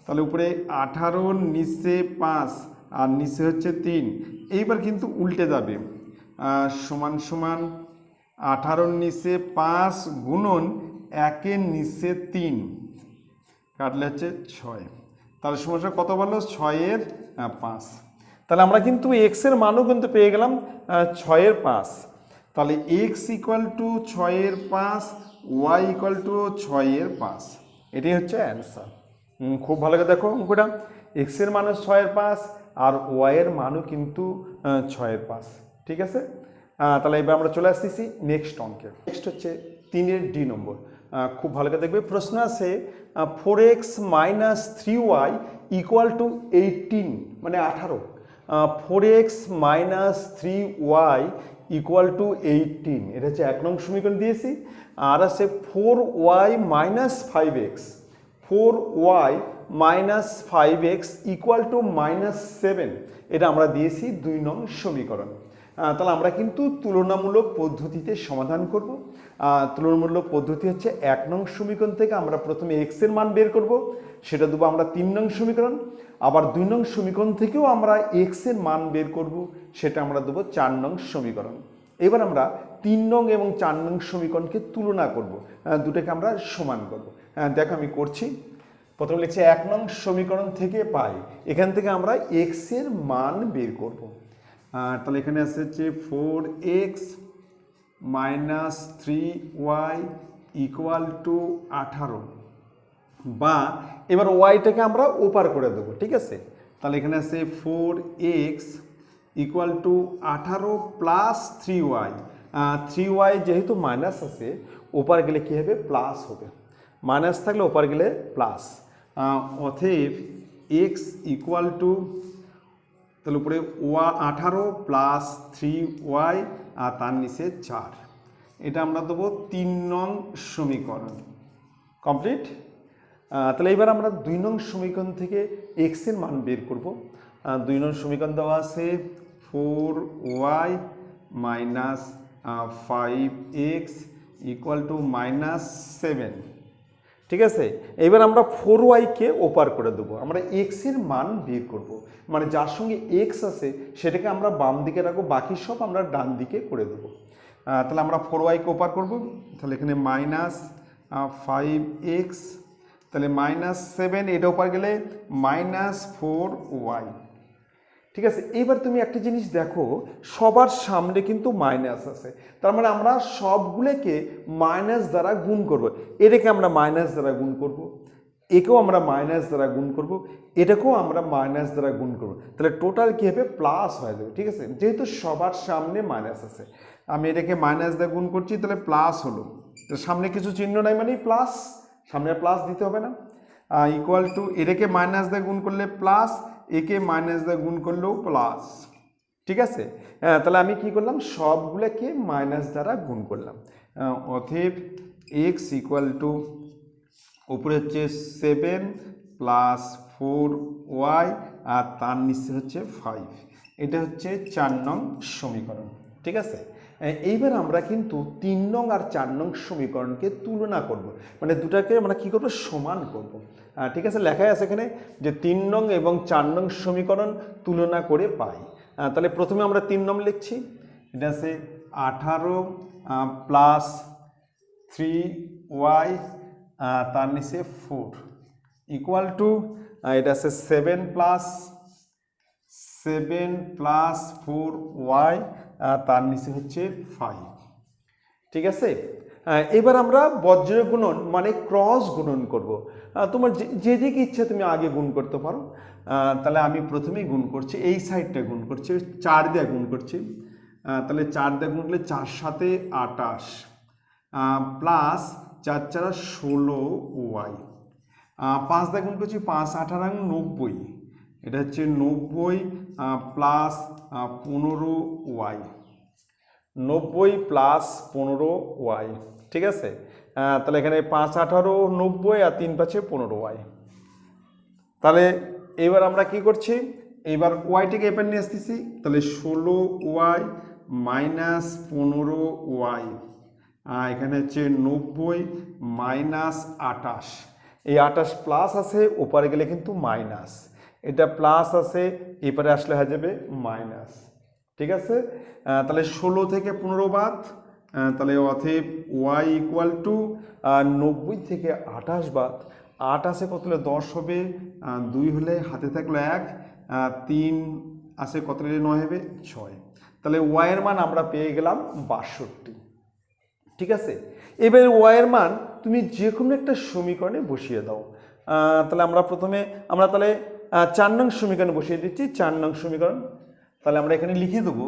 তাহলে উপরে 18 নিচে 5 আর নিচে হচ্ছে 3, এইবার কিন্তু উল্টে যাবে, সমান সমান 18 নিচে 5 গুণন 1 নিচে 3 কাটলে হচ্ছে 6, তাহলে সমস্যা কত বললো 6 এর 5, তাহলে আমরা কিন্তু এক্স এর মানও কিন্তু পেয়ে গেলাম 6 এর 5, তাহলে এক্স ইকুয়াল টু 6 এর 5, ওয়াই ইকুয়াল টু 6 এর 5, এটাই হচ্ছে অ্যান্সার। খুব ভালো করে দেখো অঙ্কটা, এক্স এর মান 6 এর 5 আর ওয়াই এর মানও কিন্তু 6 এর 5, ঠিক আছে। তাহলে এবার আমরা চলে আসতেছি নেক্সট অঙ্কে। নেক্সট হচ্ছে 3 এর ডি নম্বর। খুব ভালো করে দেখবে, প্রশ্ন আছে 4x minus 3y equal two 18, মানে 18, 4x minus 3y equal two 18, এটা হচ্ছে 1 নং সমীকরণ দিয়েছি। আর আছে 4y minus 5x, 4y minus 5x equal to -7, এটা আমরা দিয়েছি 2 নং সমীকরণ। তাহলে আমরা কিন্তু তুলনামূলক পদ্ধতিতে সমাধান করব। তুলনামূলক পদ্ধতি হচ্ছে 1 নং সমীকরণ থেকে আমরা প্রথমে x এর মান বের করব, সেটা দেবো আমরা 3 নং সমীকরণ, আবার 2 নং সমীকরণ থেকেও আমরা x এর মান বের করব, সেটা আমরা দেবো 4 নং সমীকরণ। এবার আমরা 3 নং এবং 4 নং সমীকরণকে তুলনা করব, দুটোকে আমরা সমান করব। দেখো আমি করছি, প্রথমে লিখছি 1 নং সমীকরণ থেকে পাই, এখান থেকে আমরা x এর মান বের করব। তাহলে এখানে আছে হচ্ছে 4x minus 3y equal two 18, বা এবার ওয়াইটাকে আমরা ওপার করে দেবো, ঠিক আছে। তাহলে এখানে আছে 4x equal to 18 plus 3y, 3y যেহেতু মাইনাস আছে ওপার গেলে কী হবে, প্লাস হবে, মাইনাস থাকলে ওপার গেলে প্লাস, অতএব x ইকুয়াল টু, তাহলে উপরে 18 প্লাস 3y আর তার নিচে 4, এটা আমরা দেবো 3 নং সমীকরণ। কমপ্লিট। তাহলে এবার আমরা 2 নং সমীকরণ থেকে x এর মান বের করব। 2 নং সমীকরণ দেওয়া আছে 4y minus 5x equal to -7, ঠিক আছে। এবার আমরা 4yকে ওপার করে দেবো, আমরা x এর মান বের করব, মানে যার সঙ্গে x আছে সেটাকে আমরা বাম দিকে রাখবো, বাকি সব আমরা ডান দিকে করে দেবো। তাহলে আমরা 4yকে ওপার করব, তাহলে এখানে -5x, তাহলে -7, এটা ওপার গেলে -4y, ঠিক আছে। এবার তুমি একটা জিনিস দেখো, সবার সামনে কিন্তু মাইনাস আছে, তার মানে আমরা সবগুলোকে মাইনাস দ্বারা গুণ করব। এটাকে আমরা মাইনাস দ্বারা গুণ করব, একেও আমরা মাইনাস দ্বারা গুণ করব, এটাকেও আমরা মাইনাস দ্বারা গুণ করব, তাহলে টোটাল কী হবে, প্লাস হয়ে যাবে, ঠিক আছে। যেহেতু সবার সামনে মাইনাস আছে, আমি এটাকে মাইনাস দিয়ে গুণ করছি, তাহলে প্লাস হলো, তো সামনে কিছু চিহ্ন নাই মানেই প্লাস, সামনে প্লাস দিতে হবে না। ইকুয়াল টু, এটাকে মাইনাস দিয়ে গুণ করলে প্লাস, একে মাইনাস দিয়ে গুণ করলেও প্লাস, ঠিক আছে। তাহলে আমি কি করলাম, সবগুলোকে মাইনাস দ্বারা গুণ করলাম, অতএব এক্স ইকুয়াল টু উপরে হচ্ছে 7 প্লাস 4y আর তার নিচে হচ্ছে 5, এটা হচ্ছে 4 নং সমীকরণ, ঠিক আছে। এইবার আমরা কিন্তু 3 নং আর 4 নং সমীকরণকে তুলনা করব, মানে দুটাকে আমরা কি করব, সমান করব, ঠিক আছে। লেখাই আছে এখানে যে 3 নং এবং 4 নং সমীকরণ তুলনা করে পাই। তাহলে প্রথমে আমরা 3 নং লিখছি, এটা আছে 18 প্লাস 3y তার নিচে 4 ইকুয়াল টু, এটা আছে 7 প্লাস 4y তার নিচে হচ্ছে 5, ঠিক আছে। এবার আমরা বজ্র গুণন মানে ক্রস গুণন করব। তোমার যে দিকে ইচ্ছা তুমি আগে গুণ করতে পারো। তাহলে আমি প্রথমেই গুণ করছি, এই সাইডটা গুণ করছি, 4 দিয়ে গুণ করছি, তাহলে 4 দিয়ে গুণ করলে 4 সাথে 28 প্লাস 4 4 16y, 5 দিয়ে গুণ করছি, 5 18 90, এটা হচ্ছে 90 প্লাস 15y, 90 প্লাস 15y, ঠিক আছে। তাহলে এখানে 5 18 90 আর 3 5 15y। তাহলে এবার আমরা কি করছি, এবার ওয়াইটিকে এবার নিয়ে আসতেছি, তাহলে 16y মাইনাস 15y, এখানে হচ্ছে 90 মাইনাস 28, এই 28 প্লাস আছে, ওপারে গেলে কিন্তু মাইনাস, এটা প্লাস আছে, এপারে আসলে হয়ে যাবে মাইনাস, ঠিক আছে। তাহলে 16 থেকে 15 বাদ, তাহলে অতএব y ইকুয়াল টু 90 থেকে 28 বাদ, 8 আছে কত হলে 10 হবে, 2 হলে হাতে থাকলো 1, 3 আছে কত হলে 9 হবে 6, তাহলে y এর মান আমরা পেয়ে গেলাম 62, ঠিক আছে। এবার y এর মান তুমি যে কোনো একটা সমীকরণে বসিয়ে দাও। তাহলে আমরা প্রথমে তাহলে 4 নং সমীকরণে বসিয়ে দিচ্ছি, 4 নং সমীকরণ। তাহলে আমরা এখানে লিখে দেবো,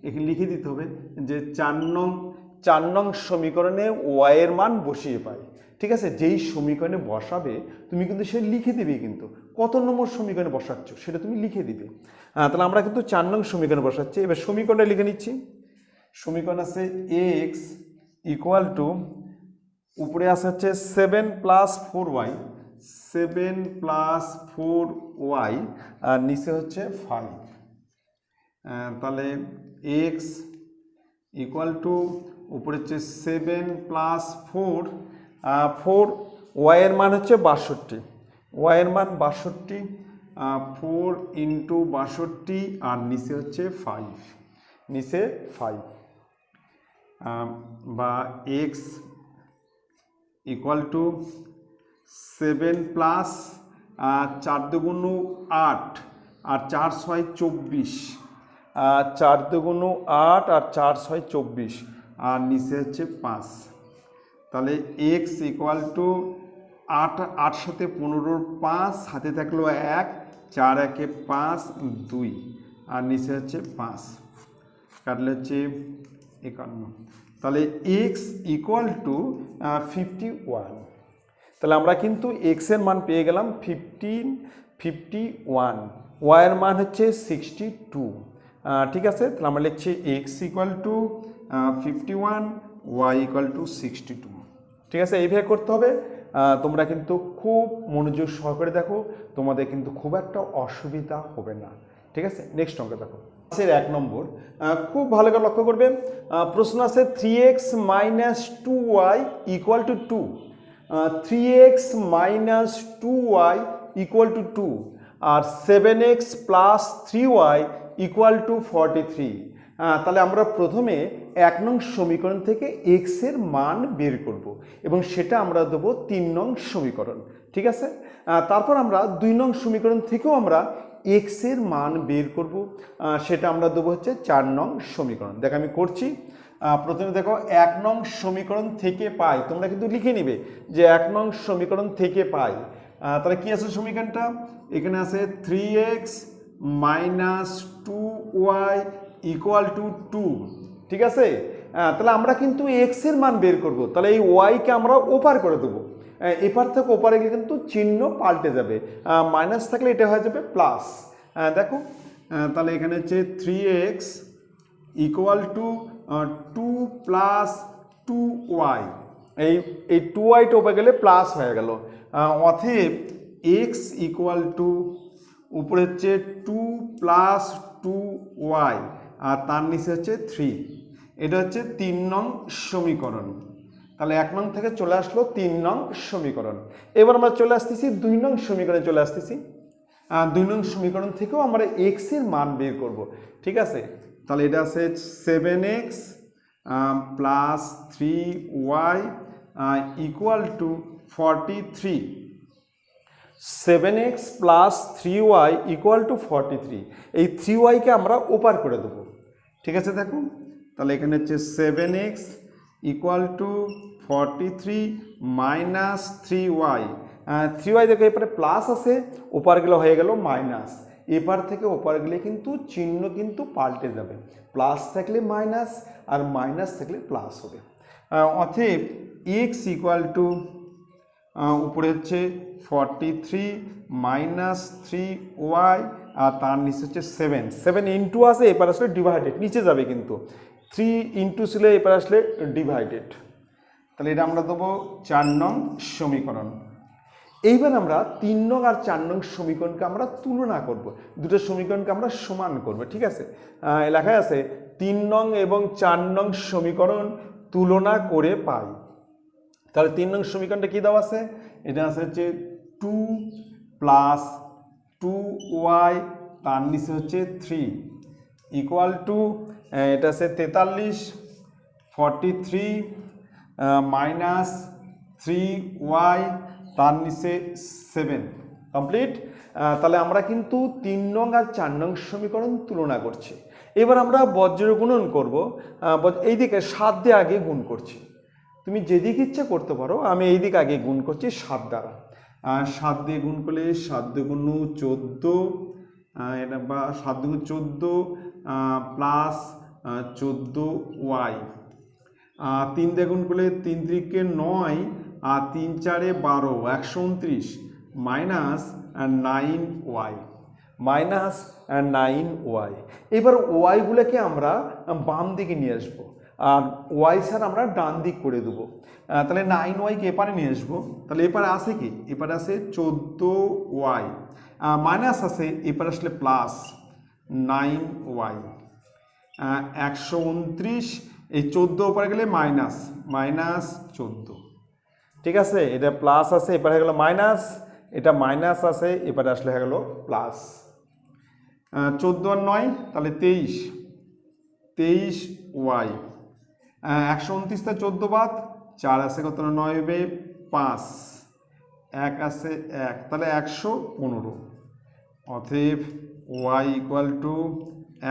এখানে লিখে দিতে হবে যে 4 নং সমীকরণে y এর মান বসিয়ে পাই, ঠিক আছে। যেই সমীকরণে বসাবে তুমি কিন্তু সে লিখে দিবে, কিন্তু কত নম্বর সমীকরণে বসাচ্ছ সেটা তুমি লিখে দিবে। তাহলে আমরা কিন্তু 4 নং সমীকরণে বসাচ্ছি। এবার সমীকরণটা লিখে নিচ্ছি। সমীকরণ আছে x ইকুয়াল টু, উপরে আসা হচ্ছে 7 প্লাস 4y, 7 প্লাস 4y, আর নিচে হচ্ছে 5। তাহলে x ইকুয়াল টু, উপরে হচ্ছে 7 প্লাস 4, y এর মান হচ্ছে 62, y এর মান 62, 4 ইন্টু 62, আর নিচে হচ্ছে 5, নিচে 5, বা x ইকুয়াল টু 7 প্লাস 4 দুগুণ 8 আর 4 6 24, 4 দুগুণ 8 আর 4 6 24, আর নিচে হচ্ছে 5। তাহলে x ইকুয়াল টু 8 সাথে 15 5, হাতে থাকলো 1, 4 1 5 2, আর নিচে হচ্ছে 5, কাটলে হচ্ছে 51। তাহলে x ইকুয়াল টু 51। তাহলে আমরা কিন্তু x এর মান পেয়ে গেলাম 51, y এর মান হচ্ছে 62, ঠিক আছে। তাহলে আমরা লিখছি x equal two 51, y equal two 62, ঠিক আছে। এইভাবে করতে হবে। তোমরা কিন্তু খুব মনোযোগ সহকারে দেখো, তোমাদের কিন্তু খুব একটা অসুবিধা হবে না, ঠিক আছে। নেক্সট অঙ্ক দেখো, 1 নম্বর, খুব ভালো করে লক্ষ্য করবে। প্রশ্ন আছে 3x minus 2y equal to 2, 3x minus 2y equal to 2, আর 7x plus 3y equal to 43। তাহলে আমরা প্রথমে 1 নং সমীকরণ থেকে x এর মান বের করব, এবং সেটা আমরা দেবো 3 নং সমীকরণ, ঠিক আছে। তারপর আমরা 2 নং সমীকরণ থেকেও আমরা x এর মান বের করব, সেটা আমরা দেবো হচ্ছে 4 নং সমীকরণ। দেখো আমি করছি। প্রথমে দেখো 1 নং সমীকরণ থেকে পাই, তোমরা কিন্তু লিখে নিবে যে 1 নং সমীকরণ থেকে পাই। তাহলে কি আছে সমীকরণটা, এখানে আছে 3x minus 2y equal to 2, ঠিক আছে। তাহলে আমরা কিন্তু x এর মান বের করব, তাহলে এই y কে আমরা ওপার করে দেবো, এপার থেকে ওপারে গেলে কিন্তু চিহ্ন পাল্টে যাবে, মাইনাস থাকলে এটা হয়ে যাবে প্লাস। দেখো তাহলে এখানে হচ্ছে 3x equal to 2 plus 2y, এই 2y টা ওপারে গেলে প্লাস হয়ে গেল। অতএব x ইকুয়াল টু, উপরে হচ্ছে 2 প্লাস 2y, আর তার নিচে হচ্ছে 3, এটা হচ্ছে 3 নং সমীকরণ। তাহলে 1 নং থেকে চলে আসলো 3 নং সমীকরণ। এবার আমরা চলে আসতেছি 2 নং সমীকরণে চলে আসতেছি। 2 নং সমীকরণ থেকেও আমরা x এর মান বের করব, ঠিক আছে। তাহলে এটা আছে 7x plus 3y equal to 43, 7x plus 3y equal to 43, এই 3y কে আমরা ওপার করে দেবো, ঠিক আছে। দেখো তাহলে এখানে হচ্ছে 7x equal to 43 minus 3y, 3y দেখো এরপরে প্লাস আছে, ওপার গেলে হয়ে গেল মাইনাস, এপার থেকে ওপার গেলে কিন্তু চিহ্ন কিন্তু পাল্টে যাবে, প্লাস থাকলে মাইনাস আর মাইনাস থাকলে প্লাস হবে। অতএব x ইকুয়াল টু, উপরে হচ্ছে 43 মাইনাস 3y, আর তার নিচে হচ্ছে 7 ইন্টু আছে, এবার আসলে ডিভাইডেড নিচে যাবে, কিন্তু 3 ইন্টু ছিল, এবার আসলে ডিভাইডেড, তাহলে এটা আমরা দেবো 4 নং সমীকরণ। এইবার আমরা 3 নং আর 4 নং সমীকরণকে আমরা তুলনা করব, দুটো সমীকরণকে আমরা সমান করব, ঠিক আছে। লেখায় আছে 3 নং এবং 4 নং সমীকরণ তুলনা করে পাই। তাহলে 3 নং সমীকরণটা কি দেওয়া আছে, এটা আছে হচ্ছে 2 প্লাস 2y তার নিচে হচ্ছে 3 ইকুয়াল টু, এটা আছে 43 43 মাইনাস 3y তার নিচে 7 কমপ্লিট। তাহলে আমরা কিন্তু 3 নং আর 4 নং সমীকরণ তুলনা করছি। এবার আমরা বজ্র গুণন করব, এই দিকে 7 দিয়ে আগে গুণ করছি, তুমি যেদিকে ইচ্ছা করতে পারো, আমি এই দিকে আগে গুণ করছি 7 দ্বারা। 7 দিয়ে গুণ করলে 7 দুগুণ 14, এটা বা 7 দুগুণ 14 প্লাস 14y, 3 দিয়ে গুণ করলে 3 3 9 আর 3 4 12 129 মাইনাস 9y মাইনাস 9y। এবার ওয়াইগুলোকে আমরা বাম দিকে নিয়ে আসবো আর ওয়াই স্যার আমরা ডান দিক করে দেবো। তাহলে 9yকে এপারে নিয়ে আসবো, তাহলে এপারে আছে কি, এপারে আছে 14y মাইনাস আছে, এপারে আসলে প্লাস 9y 129, এই 14 ওপারে গেলে মাইনাস মাইনাস 14, ঠিক আছে। এটা প্লাস আছে, এপারে হয়ে গেল মাইনাস, এটা মাইনাস আছে, এপারে আসলে হয়ে গেল প্লাস। 14 আর 9 তাহলে 23 23y 129 টা 14 বাদ, 4 আছে কত, 9 হবে 5, 1 আছে 1, তাহলে 115। অতএব y ইকুয়াল টু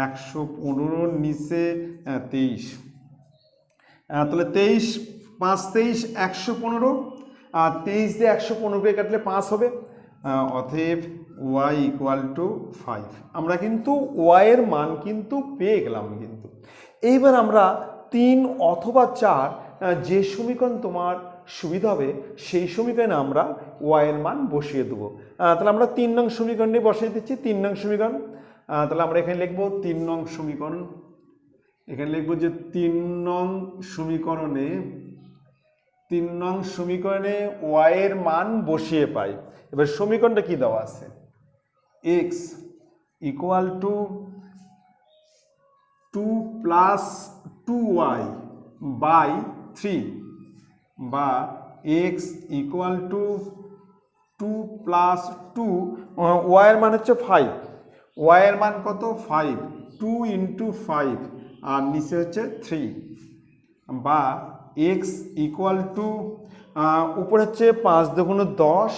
115 নিচে 23, তাহলে 23 5 23 115, আর 23 দিয়ে 115কে কাটলে 5 হবে। অতএব y ইকুয়াল টু 5। আমরা কিন্তু y এর মান কিন্তু পেয়ে গেলাম কিন্তু। এইবার আমরা 3 অথবা 4 যে সমীকরণ তোমার সুবিধা হবে সেই সমীকরণে আমরা y এর মান বসিয়ে দেবো। তাহলে আমরা 3 নং সমীকরণে বসিয়ে দিচ্ছি 3 নং সমীকরণ। তাহলে আমরা এখানে লিখবো 3 নং সমীকরণ, এখানে লিখবো যে 3 নং সমীকরণে 3 নং সমীকরণে y এর মান বসিয়ে পাই। এবার সমীকরণটা কি দেওয়া আছে, x equal to 2 plus 2y by 3 বা x equal to 2 plus 2, y এর মান হচ্ছে 5, y এর মান কত 5, 2 ইন্টু 5 আর নিচে হচ্ছে 3, বা x ইকুয়াল টু উপরে হচ্ছে 5 দুগুণ 10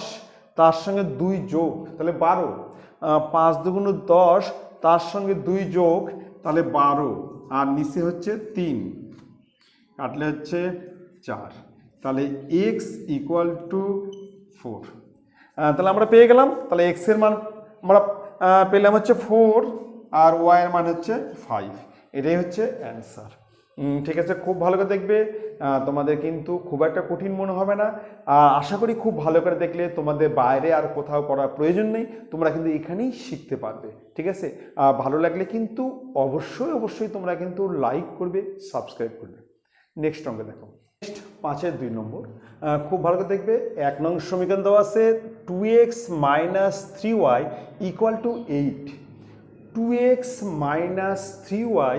তার সঙ্গে 2 যোগ, তাহলে 12, 5 দুগুণ 10 তার সঙ্গে 2 যোগ, তাহলে 12 আর নিচে হচ্ছে 3 কাটলে হচ্ছে 4, তাহলে x ইকুয়াল টু 4। তাহলে আমরা পেয়ে গেলাম, তাহলে x এর মান আমরা পেলাম হচ্ছে 4 আর y এর মান হচ্ছে 5, এটাই হচ্ছে অ্যান্সার। ঠিক আছে, খুব ভালো করে দেখবে, তোমাদের কিন্তু খুব একটা কঠিন মনে হবে না। আশা করি খুব ভালো করে দেখলে তোমাদের বাইরে আর কোথাও পড়ার প্রয়োজন নেই, তোমরা কিন্তু এখানেই শিখতে পারবে। ঠিক আছে, ভালো লাগলে কিন্তু অবশ্যই অবশ্যই তোমরা কিন্তু লাইক করবে, সাবস্ক্রাইব করবে। নেক্সট অঙ্কে দেখো, নেক্সট 5-এর 2 নম্বর, খুব ভালো করে দেখবে। 1 নং সমীকরণ দেওয়া আছে 2x minus 3y equal two 8, 2x minus 3y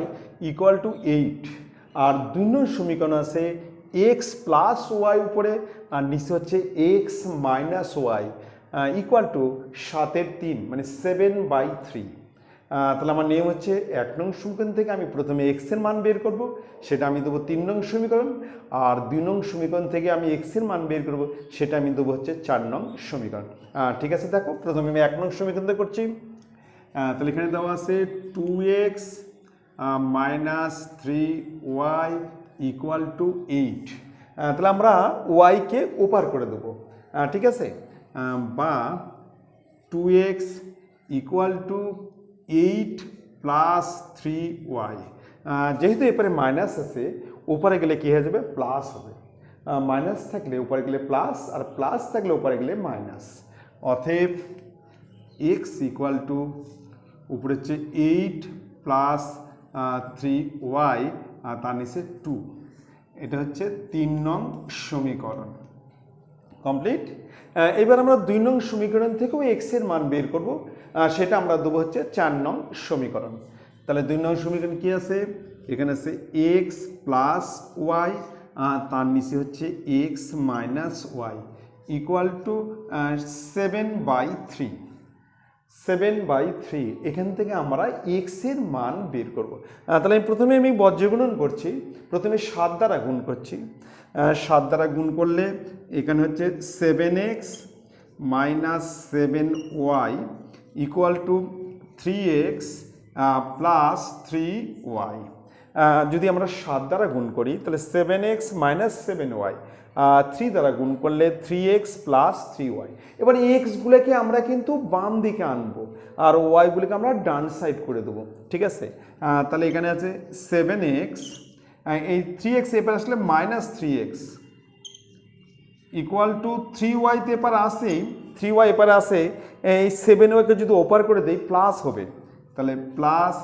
equal two 8, আর 2 নং সমীকরণ আছে x প্লাস ওয়াই উপরে আর নিচে হচ্ছে x minus y equal to 7/3 মানে 7/3। তাহলে আমার নিয়ম হচ্ছে 1 নং সমীকরণ থেকে আমি প্রথমে x এর মান বের করব, সেটা আমি দেবো 3 নং সমীকরণ, আর 2 নং সমীকরণ থেকে আমি x এর মান বের করব, সেটা আমি দেবো হচ্ছে 4 নং সমীকরণ। ঠিক আছে, দেখো প্রথমে আমি 1 নং সমীকরণ থেকে করছি। তাহলে এখানে দেওয়া আছে 2x minus 3y equal two 8, তাহলে আমরা ওয়াইকে ওপার করে দেবো। ঠিক আছে, বা 2x equal to 8 plus 3y, যেহেতু এরপরে মাইনাস আছে ওপারে গেলে কী হয়ে যাবে, প্লাস হবে। মাইনাস থাকলে ওপারে গেলে প্লাস, আর প্লাস থাকলে ওপারে গেলে মাইনাস। অতএব x ইকুয়াল টু উপরে হচ্ছে 8 প্লাস 3y আর তার নিচে 2। এটা হচ্ছে 3 নং সমীকরণ। কমপ্লিট। এবার আমরা 2 নং সমীকরণ থেকেও এক্স এর মান বের করব, সেটা আমরা দেবো হচ্ছে 4 নং সমীকরণ। তাহলে 2 নং সমীকরণ কি আছে? এখানে আছে এক্স প্লাস ওয়াই, তার নিচে হচ্ছে x minus y equal to 7/3। 7/3 এখান থেকে আমরা এক্স এর মান বের করব। তাহলে প্রথমে আমি বজ্রগুণন করছি। প্রথমে 7 দ্বারা গুণ করছি। 7 দ্বারা গুণ করলে এখানে হচ্ছে 7x minus 7y equal to 3x plus 3y। যদি আমরা 7 দ্বারা গুণ করি তাহলে 7x মাইনাস 7y, 3 দ্বারা গুণ করলে 3x প্লাস 3y। এবার এক্সগুলোকে আমরা কিন্তু বাম দিকে আনবো আর ওয়াইগুলোকে আমরা ডান সাইড করে দেবো, ঠিক আছে? তাহলে এখানে আছে 7x, এই 3x এপার আসলে minus 3x equal to 3y তে এপার আসে, 3y এপারে আসে, এই 7y কে যদি ওপার করে দেই প্লাস হবে, তাহলে প্লাস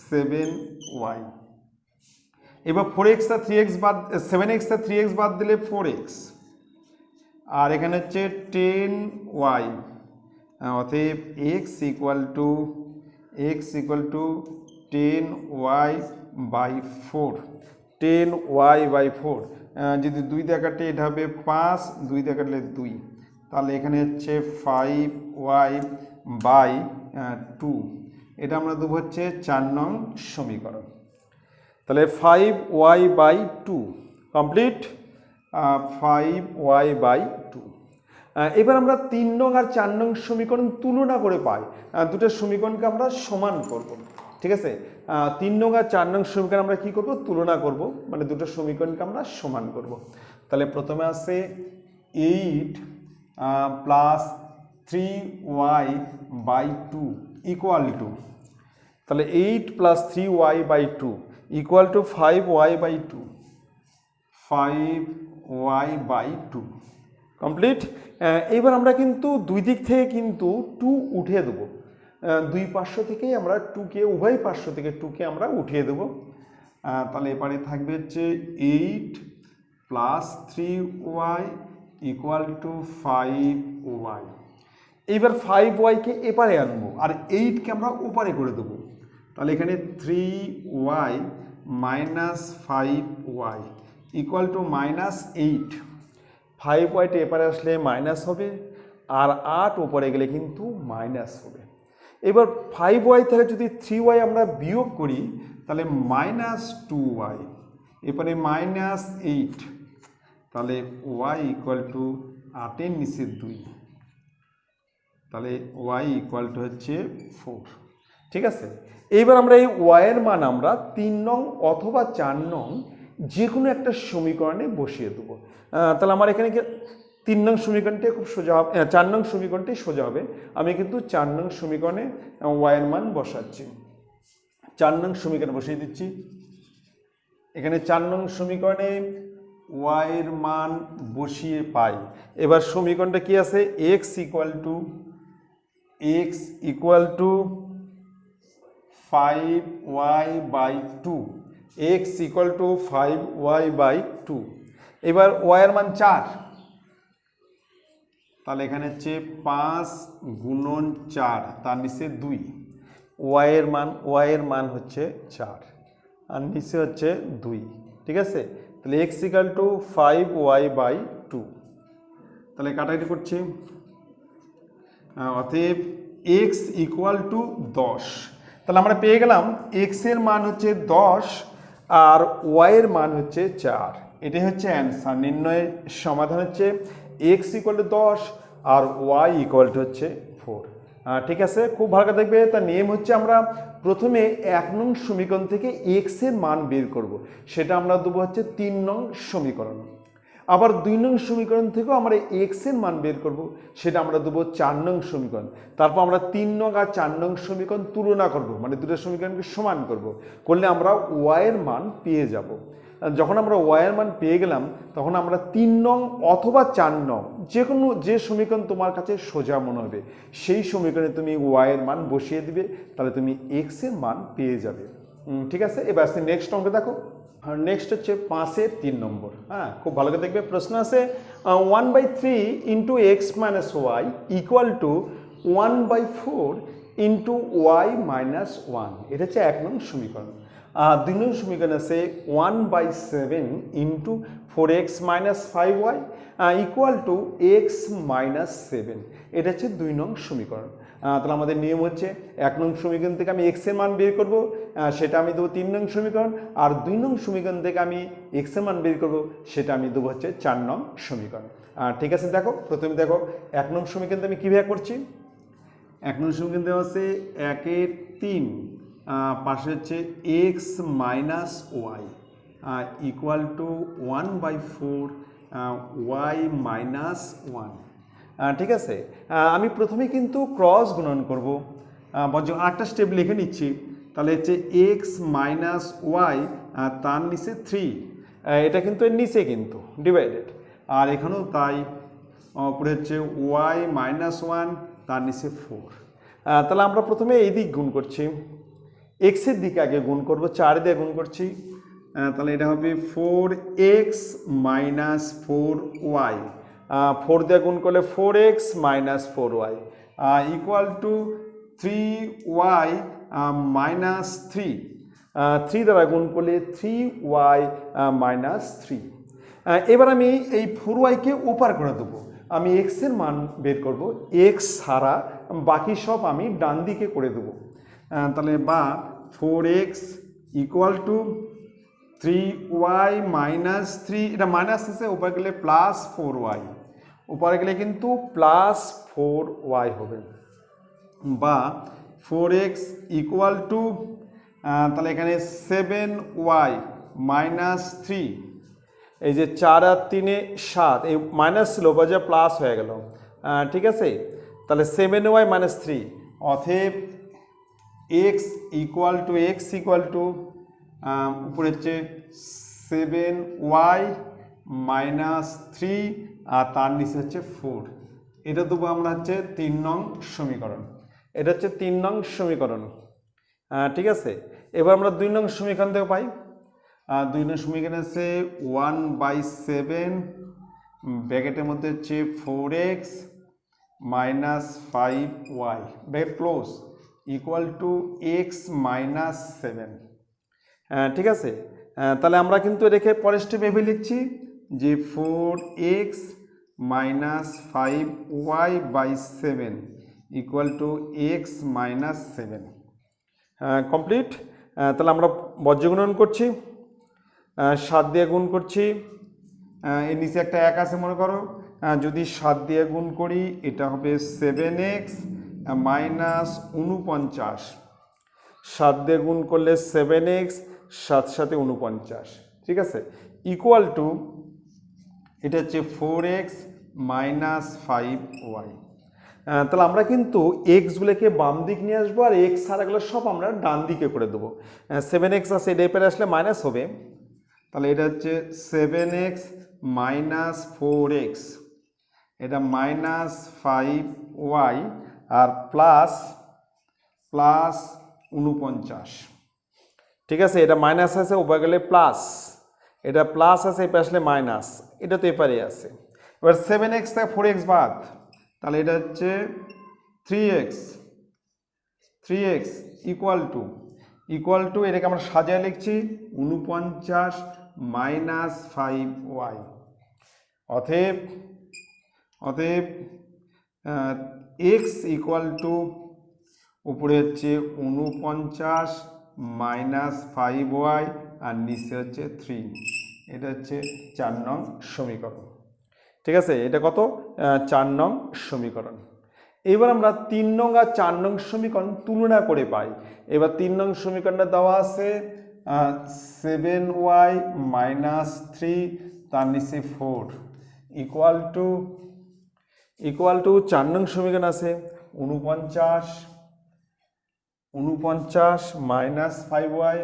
7y। এবার 4x আর 3x বাদ, 7x আর 3x বাদ দিলে 4x, আর এখানে হচ্ছে 10y, অতএব x equal two 10y/4, 10y/4। যদি 2 দিয়ে কাটে এটা হবে 5, 2 দিয়ে কাটলে 2, তাহলে এখানে হচ্ছে 5y/2। এটা আমরা দেবো হচ্ছে 4 নং সমীকরণ। তাহলে 5y/2 কমপ্লিট, 5y/2। এবার আমরা 3 নং আর 4 নং সমীকরণ তুলনা করে পাই। দুটো সমীকরণকে আমরা সমান করব, ঠিক আছে? 3 নং আর 4 নং সমীকরণ আমরা কি করব? তুলনা করব, মানে দুটো সমীকরণকে আমরা সমান করব। তাহলে প্রথমে আছে 8 প্লাস 3y/2 ইকুয়াল টু, তাহলে 8 plus 3y/2 equal to 5y/2, 5y/2 complete. এবার আমরা কিন্তু দুই দিক থেকে কিন্তু 2 উঠিয়ে দেবো। দুই পার্শ্ব থেকেই আমরা 2কে, উভয় পার্শ্ব থেকে 2কে আমরা উঠিয়ে দেবো। তাহলে এবারে থাকবে হচ্ছে 8 plus 3y equal two 5y। এইবার 5y-কে এপারে আনবো আর 8-কে আমরা ওপারে করে দেবো। তাহলে এখানে 3y minus 5y equal to -8। 5y-টা এপারে আসলে মাইনাস হবে, আর 8 ওপরে গেলে কিন্তু মাইনাস হবে। এবার 5y থেকে যদি 3y আমরা বিয়োগ করি তাহলে -2y, এরপরে -8, তাহলে y ইকুয়াল টু 8-এর নিচে 2, তাহলে y ইকুয়াল টু হচ্ছে 4, ঠিক আছে? এইবার আমরা এই y এর মান আমরা 3 নং অথবা 4 নং যে কোনো একটা সমীকরণে বসিয়ে দেবো। তাহলে আমার এখানে 3 নং সমীকরণটি খুব সোজা হবে, 4 নং সমীকরণটি সোজা হবে। আমি কিন্তু 4 নং সমীকরণে y এর মান বসাচ্ছি। 4 নং সমীকরণে বসিয়ে দিচ্ছি। এখানে 4 নং সমীকরণে y এর মান বসিয়ে পাই। এবার সমীকরণটা কি আছে? x equal two 5y/2, x equal two 5y/2। এবার y এর মান 4, তাহলে এখানে হচ্ছে 5 গুণন 4 তার নিচে 2, y এর মান হচ্ছে 4 আর নিচে হচ্ছে 2, ঠিক আছে? তাহলে x ইকুয়াল টু 5y/2। তাহলে কাটাকাটি করছি, অতএব x ইকুয়াল টু 10। তাহলে আমরা পেয়ে গেলাম x এর মান হচ্ছে 10 আর y এর মান হচ্ছে 4। এটাই হচ্ছে অ্যান্সার। নির্ণয়ের সমাধান হচ্ছে x ইকুয়াল টু 10 আর y ইকুয়াল টু হচ্ছে 4। ঠিক আছে, খুব ভালো করে দেখবে। তার নিয়ম হচ্ছে আমরা প্রথমে 1 নং সমীকরণ থেকে x এর মান বের করব, সেটা আমরা দেবো হচ্ছে 3 নং সমীকরণ। আবার 2 নং সমীকরণ থেকেও আমরা x এর মান বের করব, সেটা আমরা দেবো 4 নং সমীকরণ। তারপর আমরা 3 নং আর 4 নং সমীকরণ তুলনা করব, মানে দুটো সমীকরণকে সমান করব, করলে আমরা y এর মান পেয়ে যাব। যখন আমরা y এর মান পেয়ে গেলাম তখন আমরা 3 নং অথবা 4 নং যে সমীকরণ তোমার কাছে সোজা মনে হবে সেই সমীকরণে তুমি y এর মান বসিয়ে দিবে, তাহলে তুমি x এর মান পেয়ে যাবে। ঠিক আছে, এবার নেক্সট অঙ্ক দেখো। নেক্সট হচ্ছে 5-এর 3 নম্বর। হ্যাঁ, খুব ভালো করে দেখবে, প্রশ্ন আছে 1/3 into x minus y equal to 1/4 into y minus 1। এটা হচ্ছে 1 নং সমীকরণ। 2 নং সমীকরণ আছে 1/7 into 4x minus 5y equal to x minus 7। এটা হচ্ছে 2 নং সমীকরণ। তাহলে আমাদের নিয়ম হচ্ছে 1 নং সমীকরণ থেকে আমি এক্স এর মান বের করব, সেটা আমি দেবো 3 নং সমীকরণ, আর 2 নং সমীকরণ থেকে আমি এক্স এর মান বের করব, সেটা আমি দেবো হচ্ছে 4 নং সমীকরণ। ঠিক আছে, দেখো প্রথমে দেখো 1 নং সমীকরণটা আমি কীভাবে করছি। 1 নং সমীকরণ দেওয়া আছে 1/3 পাশে হচ্ছে x minus y equal to 1/4 y minus 1। ঠিক আছে, আমি প্রথমে কিন্তু ক্রস গুণন করব, বজ্র 8টা স্টেপ লিখে নিচ্ছি। তাহলে হচ্ছে এক্স মাইনাস ওয়াই তার নিচে 3, এটা কিন্তু এর নিচে কিন্তু ডিভাইডেড, আর এখানেও তাই, উপরে হচ্ছে ওয়াই মাইনাস 1 তার নিচে 4। তাহলে আমরা প্রথমে এই দিক গুণ করছি, এক্সের দিকে আগে গুণ করব, 4 দিয়ে গুণ করছি। তাহলে এটা হবে 4x মাইনাস 4y, 4 দিয়ে গুণ করলে 4x minus 4y equal to 3y minus 3, 3 দ্বারা গুণ করলে 3y মাইনাস 3। এবার আমি এই 4yকে ওপার করে দেবো, আমি x এর মান বের করব, x ছাড়া বাকি সব আমি ডান দিকে করে দেবো। তাহলে বা 4x equal to 3y minus 3, এটা মাইনাস আছে, উপরে গেলে প্লাস 4y, উপরে গেলে কিন্তু প্লাস 4y হবে, বা 4x ইকুয়াল টু তাহলে এখানে 7y মাইনাস 3, এই যে 4 আর 3 7, এই মাইনাস ছিল বা যে প্লাস হয়ে গেল। ঠিক আছে, তাহলে 7y মাইনাস 3, অতএব x ইকুয়াল টু উপরে হচ্ছে 7y মাইনাস 3 আর তার নিচে হচ্ছে 4। এটা দেবো আমরা হচ্ছে 3 নং সমীকরণ। এটা হচ্ছে 3 নং সমীকরণ। ঠিক আছে, এবার আমরা 2 নং সমীকরণ থেকে পাই। 2 নং সমীকরণ আছে 1/7 ব্র্যাকেটের মধ্যে হচ্ছে 4x minus 5y bracket close equal to x minus 7। ঠিক আছে, তাহলে আমরা কিন্তু এটাকে পরের স্টেপে ভেবে লিখছি যে 4x minus 5y/7 equal to x minus 7। Complete. তাহলে আমরা বজ্রগুণন করছি, 7 দিয়ে গুণ করছি, এর নিচে একটা 1 আছে মনে করো, যদি 7 দিয়ে গুণ করি এটা হবে 7x মাইনাস 49, 7 দিয়ে গুণ করলে 7x 7 7 49। ঠিক আছে, ইকুয়াল টু এটা হচ্ছে 4x মাইনাস 5y। তাহলে আমরা কিন্তু এক্সগুলোকে বাম দিক নিয়ে আসবো, আর এক্স ছাড়াগুলো সব আমরা ডান দিকে করে দেবো। 7x আছে, এটা এপারে আসলে মাইনাস হবে, তাহলে এটা হচ্ছে 7x মাইনাস 4x, এটা মাইনাস 5y আর প্লাস 49। ঠিক আছে, এটা মাইনাস আছে, উপরে গেলে প্লাস, এটা প্লাস আছে, এপারে আসলে মাইনাস, এটা তো এপারে আছে। এবার 7x থেকে 4x বাদ, তাহলে এটা হচ্ছে 3x ইকুয়াল টু এটাকে আমরা সাজিয়ে লিখছি 49 মাইনাস 5y। অতএব x ইকুয়াল টু উপরে হচ্ছে 49 মাইনাস 5y আর নিচে হচ্ছে 3। এটা হচ্ছে 4 নং সমীকরণ। ঠিক আছে, এটা কত? 4 নং সমীকরণ। এবার আমরা 3 নং আর 4 নং সমীকরণ তুলনা করে পাই। এবার 3 নং সমীকরণটা দেওয়া আছে 7y মাইনাস 3 তার নিচে 4 ইকুয়াল টু 4 নং সমীকরণ আছে 49 মাইনাস 5y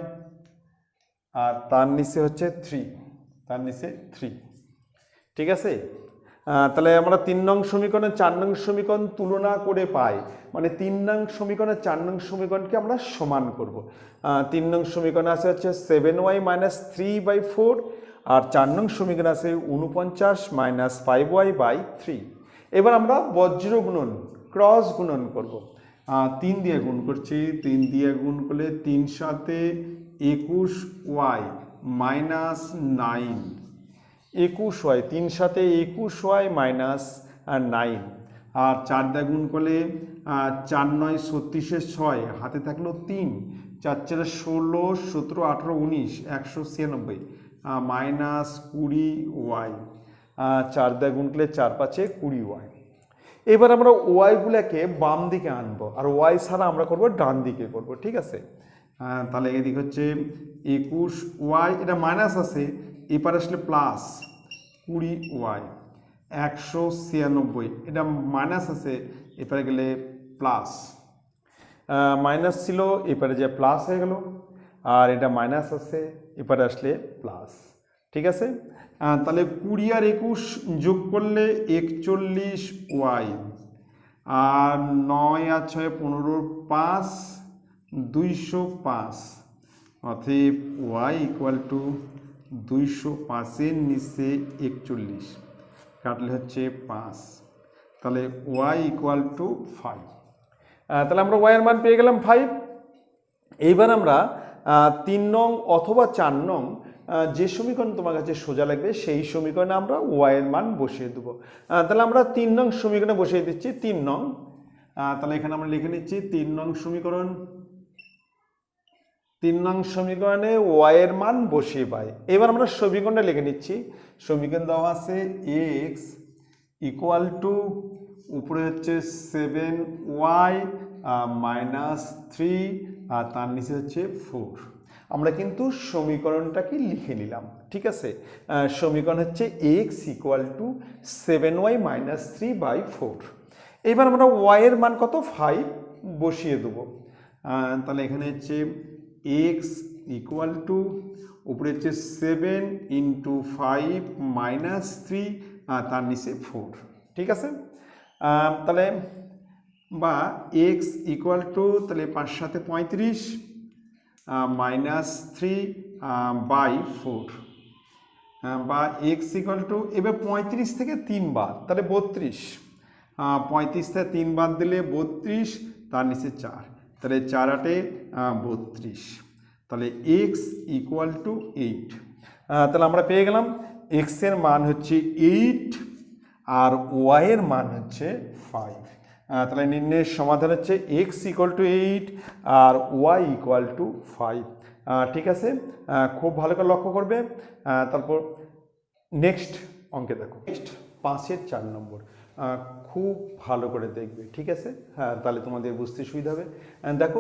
আর তার নিচে হচ্ছে 3, ঠিক আছে। তাহলে আমরা 3 নং সমীকরণে 4 নং সমীকরণ তুলনা করে পাই, মানে 3 নং সমীকরণে 4 নং সমীকরণকে আমরা সমান করব। 3 নং সমীকরণে আছে হচ্ছে 7y - 3/4, আর 4 নং সমীকরণে আছে 49 - 5y/3। এবার আমরা বজ্র গুণন, ক্রস গুণন করব। 3 দিয়ে গুণ করছি, 3 দিয়ে গুণ করলে 3 সাথে 21y - 9, 21y, 3 সাথে 21y - 9, আর 4 দিয়ে গুণ করলে 4 9 36 6, হাতে থাকলো 3, 4 4 16 17 18 19 196 -20y, 4 দিয়ে গুণ করলে 4 5 20y। এবার আমরা ওয়াইগুলোকে বাম দিকে আনবো, আর ওয়াই ছাড়া আমরা করব ডান দিকে করব, ঠিক আছে। তাহলে এদিক হচ্ছে 21y, এটা মাইনাস আছে, এপারে আসলে প্লাস 20y, 196, এটা মাইনাস আছে, এপারে গেলে প্লাস, মাইনাস ছিল এপারে যে প্লাস হয়ে গেল, আর এটা মাইনাস আছে এপারে আসলে প্লাস, ঠিক আছে। তাহলে 20 আর 21 যোগ করলে 41y, আর 9 আর 6 15 5 205, অতএব y = 205-এর নিচে 41 কাটলে হচ্ছে 5, তাহলে y = 5। তাহলে আমরা y এর মান পেয়ে গেলাম 5। এইবার আমরা 3 নং অথবা 4 নং যে সমীকরণ তোমার কাছে সোজা লাগবে সেই সমীকরণে আমরা y এর মান বসিয়ে দেবো। তাহলে আমরা 3 নং সমীকরণে বসিয়ে দিচ্ছি 3 নং। তাহলে এখানে আমরা লিখে নিচ্ছি 3 নং সমীকরণ। 3 নং সমীকরণে y এর মান বসিয়ে পাই। এবার আমরা সমীকরণটা লিখে নিচ্ছি। সমীকরণ দেওয়া আছে x = উপরে হচ্ছে 7y - 3, আর তার নিচে হচ্ছে 4। আমরা কিন্তু সমীকরণটাকে লিখে নিলাম, ঠিক আছে। সমীকরণ হচ্ছে x = 7y - 3/4। এবার আমরা y এর মান কত 5 বসিয়ে দেবো। তাহলে এখানে হচ্ছে x = উপরে হচ্ছে 7 × 5 - 3, তার নিচে 4, ঠিক আছে। তাহলে বা x = তাহলে 5 × 7 = 35 -3/4, বা x = এবার 35 থেকে 3 বাদ, তাহলে 32, 35 থেকে 3 বাদ দিলে 32, তার নিচে 4, তাহলে 4 × 8 = 32, তাহলে x = 8। তাহলে আমরা পেয়ে গেলাম x এর মান হচ্ছে 8 আর y এর মান হচ্ছে 5। তাহলে নির্ণয়ের সমাধান হচ্ছে x = 8 আর y = 5, ঠিক আছে। খুব ভালো করে লক্ষ্য করবে। তারপর নেক্সট অঙ্কে দেখো, নেক্সট 5-এর 4 নম্বর, খুব ভালো করে দেখবে, ঠিক আছে। তাহলে তোমাদের বুঝতে সুবিধা হবে। দেখো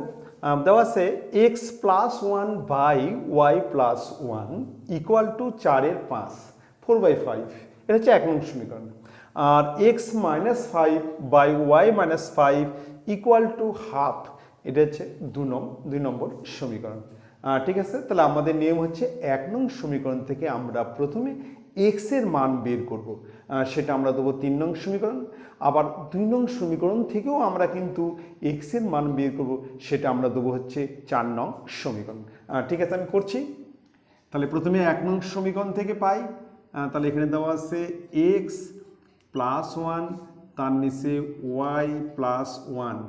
দেওয়া আছে x + 1/y + 1 = 4-এর 5, 4/5, এটা হচ্ছে 1 নং সমীকরণ। আর x - 5/y - 5 = ½ এটা হচ্ছে 2 নম্বর সমীকরণ, ঠিক আছে। তাহলে আমাদের নিয়ম হচ্ছে 1 নং সমীকরণ থেকে আমরা প্রথমে x এর মান বের করব, সেটা আমরা দেবো 3 নং সমীকরণ। আবার 2 নং সমীকরণ থেকেও আমরা কিন্তু x এর মান বের করব, সেটা আমরা দেবো হচ্ছে 4 নং সমীকরণ, ঠিক আছে। আমি করছি। তাহলে প্রথমে 1 নং সমীকরণ থেকে পাই। তাহলে এখানে দেওয়া আছে x + 1, তার নিচে y + 1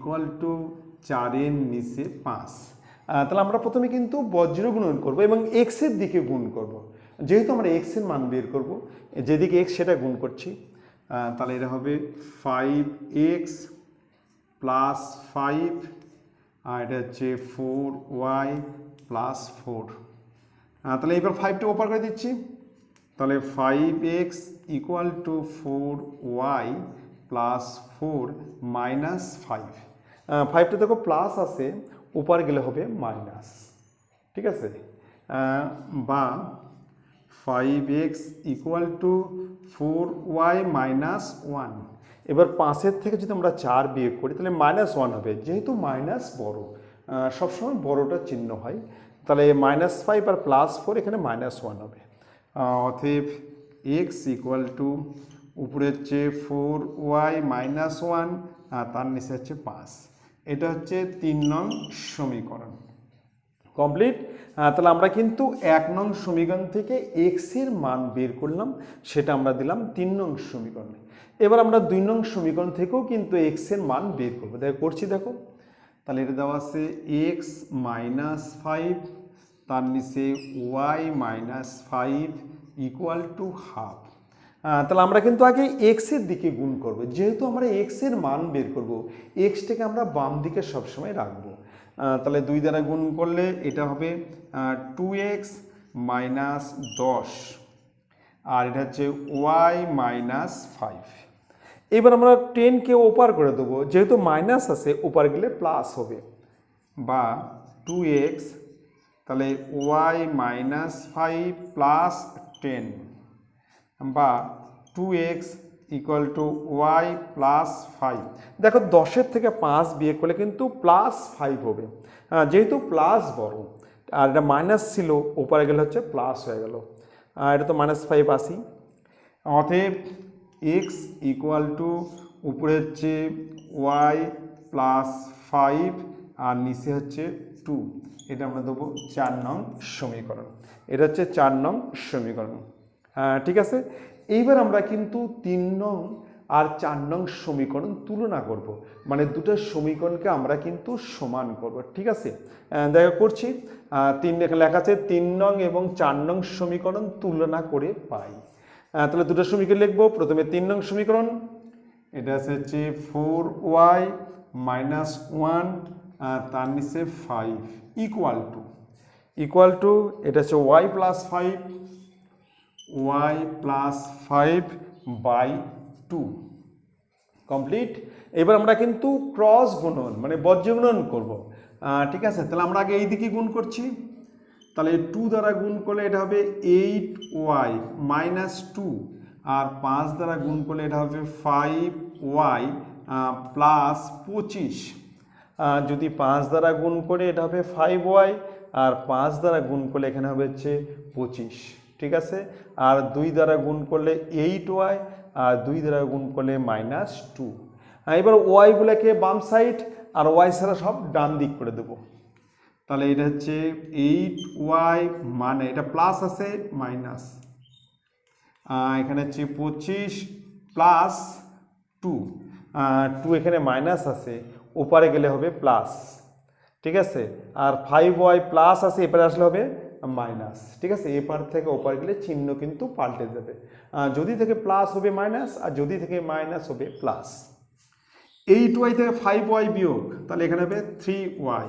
= 4-এর নিচে 5। তাহলে আমরা প্রথমে কিন্তু বজ্র গুণন করব এবং x এর দিকে গুণ করব। যেহেতু আমরা x এর মান বের করব, যেদিকে x সেটা গুণ করছি। তাহলে এটা হবে 5x + 5, আর এটা হচ্ছে 4y + 4। তাহলে এবার 5টা ওপার করে দিচ্ছি। তাহলে 5x = 4y + 4 - 5। 5টা দেখো প্লাস আছে, ওপার গেলে হবে মাইনাস, ঠিক আছে। বা 5x = 4y - 1। এবার 5-এর থেকে যদি আমরা 4 বিয়োগ করি তাহলে -1 হবে, যেহেতু মাইনাস বড়, সবসময় বড়টা চিহ্ন হয়। তাহলে -5 আর +4, এখানে -1 হবে। অতএব এক্স ইকুয়াল টু উপরে হচ্ছে 4y মাইনাস 1 আর তার নিচে হচ্ছে 5। এটা হচ্ছে 3 নং সমীকরণ কমপ্লিট। তাহলে আমরা কিন্তু 1 নং সমীকরণ থেকে এক্স এর মান বের করলাম, সেটা আমরা দিলাম 3 নং সমীকরণে। এবার আমরা 2 নং সমীকরণ থেকেও কিন্তু এক্স এর মান বের করবো। দেখো করছি, দেখো তাহলে এটা দেওয়া আছে এক্স মাইনাস 5 তার নিচে y minus 5 equal to half. তাহলে আমরা কিন্তু আগে এক্স এর দিকে গুণ করব, যেহেতু আমরা এক্স এর মান বের করব এক্সটাকে আমরা বাম দিকে সবসময় রাখবো। তাহলে 2 দ্বারা গুণ করলে এটা হবে 2x মাইনাস 10 আর এটা হচ্ছে ওয়াই মাইনাস 5। এবার আমরা 10কে ওপার করে দেবো, যেহেতু মাইনাস আছে ওপার গেলে প্লাস হবে, বা 2x তাহলে ওয়াই মাইনাস 5 প্লাস 10 বা 2x equal to Y plus 5। দেখো 10-এর থেকে 5 বিয়োগ করলে কিন্তু প্লাস 5 হবে, যেহেতু প্লাস বড় আর এটা মাইনাস ছিল ওপারে গেলে হচ্ছে প্লাস হয়ে গেল, এটা তো মাইনাস 5 আসি। অতএব এক্স ইকুয়াল টু উপরে হচ্ছে ওয়াই প্লাস 5 আর নিচে হচ্ছে 2। এটা আমরা দেবো 4 নং সমীকরণ। এটা হচ্ছে 4 নং সমীকরণ। ঠিক আছে, এইবার আমরা কিন্তু 3 নং আর 4 নং সমীকরণ তুলনা করব, মানে দুটো সমীকরণকে আমরা কিন্তু সমান করব। ঠিক আছে, দেখো করছি। 3 লেখা আছে 3 নং এবং 4 নং সমীকরণ তুলনা করে পাই। তাহলে দুটো সমীকরণ লিখবো। প্রথমে 3 নং সমীকরণ, এটা হচ্ছে 4y মাইনাস 1 তার নিচে 5 ইকুয়াল টু এটা হচ্ছে y plus 5 y plus 5 by 2 complete. এবার আমরা কিন্তু ক্রস গুণন মানে বজ্র গুণন করব। ঠিক আছে, তাহলে আমরা আগে এই দিকে গুণ করছি। তাহলে 2 দ্বারা গুণ করলে এটা হবে 8y মাইনাস 2 আর 5 দ্বারা গুণ করলে এটা হবে 5y প্লাস 25। যদি 5 দ্বারা গুণ করে এটা হবে 5y আর 5 দ্বারা গুণ করলে এখানে হবে হচ্ছে 25। ঠিক আছে, আর 2 দ্বারা গুণ করলে 8y আর 2 দ্বারা গুণ করলে মাইনাস 2। এবার ওয়াইগুলোকে বাম সাইড আর ওয়াই ছাড়া সব ডান দিক করে দেবো। তাহলে এটা হচ্ছে 8y মানে এটা প্লাস আছে মাইনাস, এখানে হচ্ছে 25 প্লাস 2 এখানে মাইনাস আছে ওপারে গেলে হবে প্লাস। ঠিক আছে, আর 5y প্লাস আছে এপারে আসলে হবে মাইনাস। ঠিক আছে, এপার থেকে ওপার গেলে চিহ্ন কিন্তু পাল্টে যাবে, যদি থেকে প্লাস হবে মাইনাস আর যদি থেকে মাইনাস হবে প্লাস। 8y থেকে 5y বিয়োগ তাহলে এখানে হবে 3y,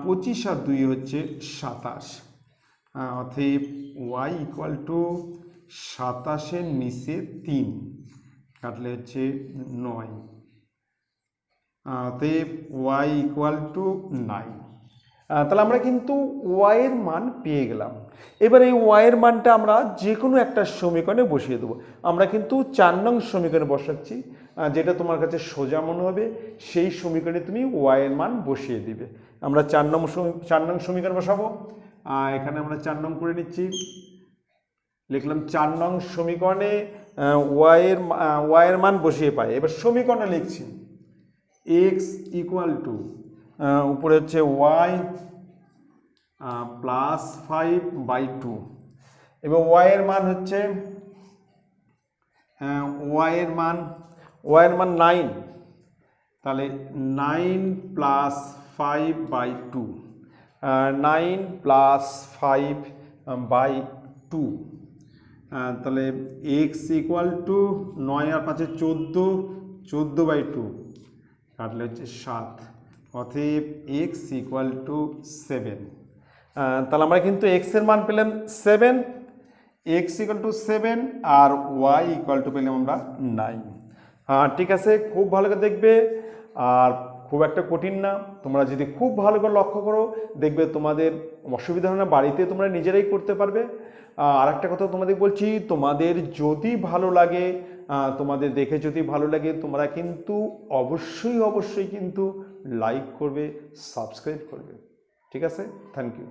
25 আর 2 হচ্ছে 27। অতএব y ইকুয়াল টু 27-এর নিচে 3 কাটলে হচ্ছে 9। অতএব y ইকুয়াল টু 9। তাহলে আমরা কিন্তু y এর মান পেয়ে গেলাম। এবার এই y এর মানটা আমরা যে কোনো একটা সমীকরণে বসিয়ে দেবো। আমরা কিন্তু 4 নং সমীকরণে বসাচ্ছি, যেটা তোমার কাছে সোজা মনে হবে সেই সমীকরণে তুমি y এর মান বসিয়ে দিবে। আমরা 4 নং সমীকরণ বসাবো। এখানে আমরা 4 নং করে নিচ্ছি, লিখলাম 4 নং সমীকরণে y এর মান বসিয়ে পাই। এবার সমীকরণে লিখছি x ইকুয়াল টু উপরে হচ্ছে y প্লাস 5 বাই 2। এবার y এর মান হচ্ছে y এর মান 9। তাহলে 9 প্লাস 5 বাই 2, 9 প্লাস 5 বাই 2। তাহলে x ইকুয়াল টু 9 আর 5 14 বাই 2 কাটলে হচ্ছে 7। অতএব x ইকুয়াল টু 7। তাহলে আমরা কিন্তু x এর মান পেলাম 7, x ইকুয়াল টু 7 আর y ইকুয়াল টু পেলাম আমরা 9। ঠিক আছে, খুব ভালো করে দেখবে আর খুব একটা কঠিন না। তোমরা যদি খুব ভালো করে লক্ষ্য করো দেখবে তোমাদের অসুবিধা হয় না, বাড়িতে তোমরা নিজেরাই করতে পারবে। আর একটা কথা তোমাদের বলছি, তোমাদের যদি ভালো লাগে, তোমাদের দেখে যদি ভালো লাগে তোমরা কিন্তু অবশ্যই কিন্তু লাইক করবে, সাবস্ক্রাইব করবে। ঠিক আছে, থ্যাংক ইউ।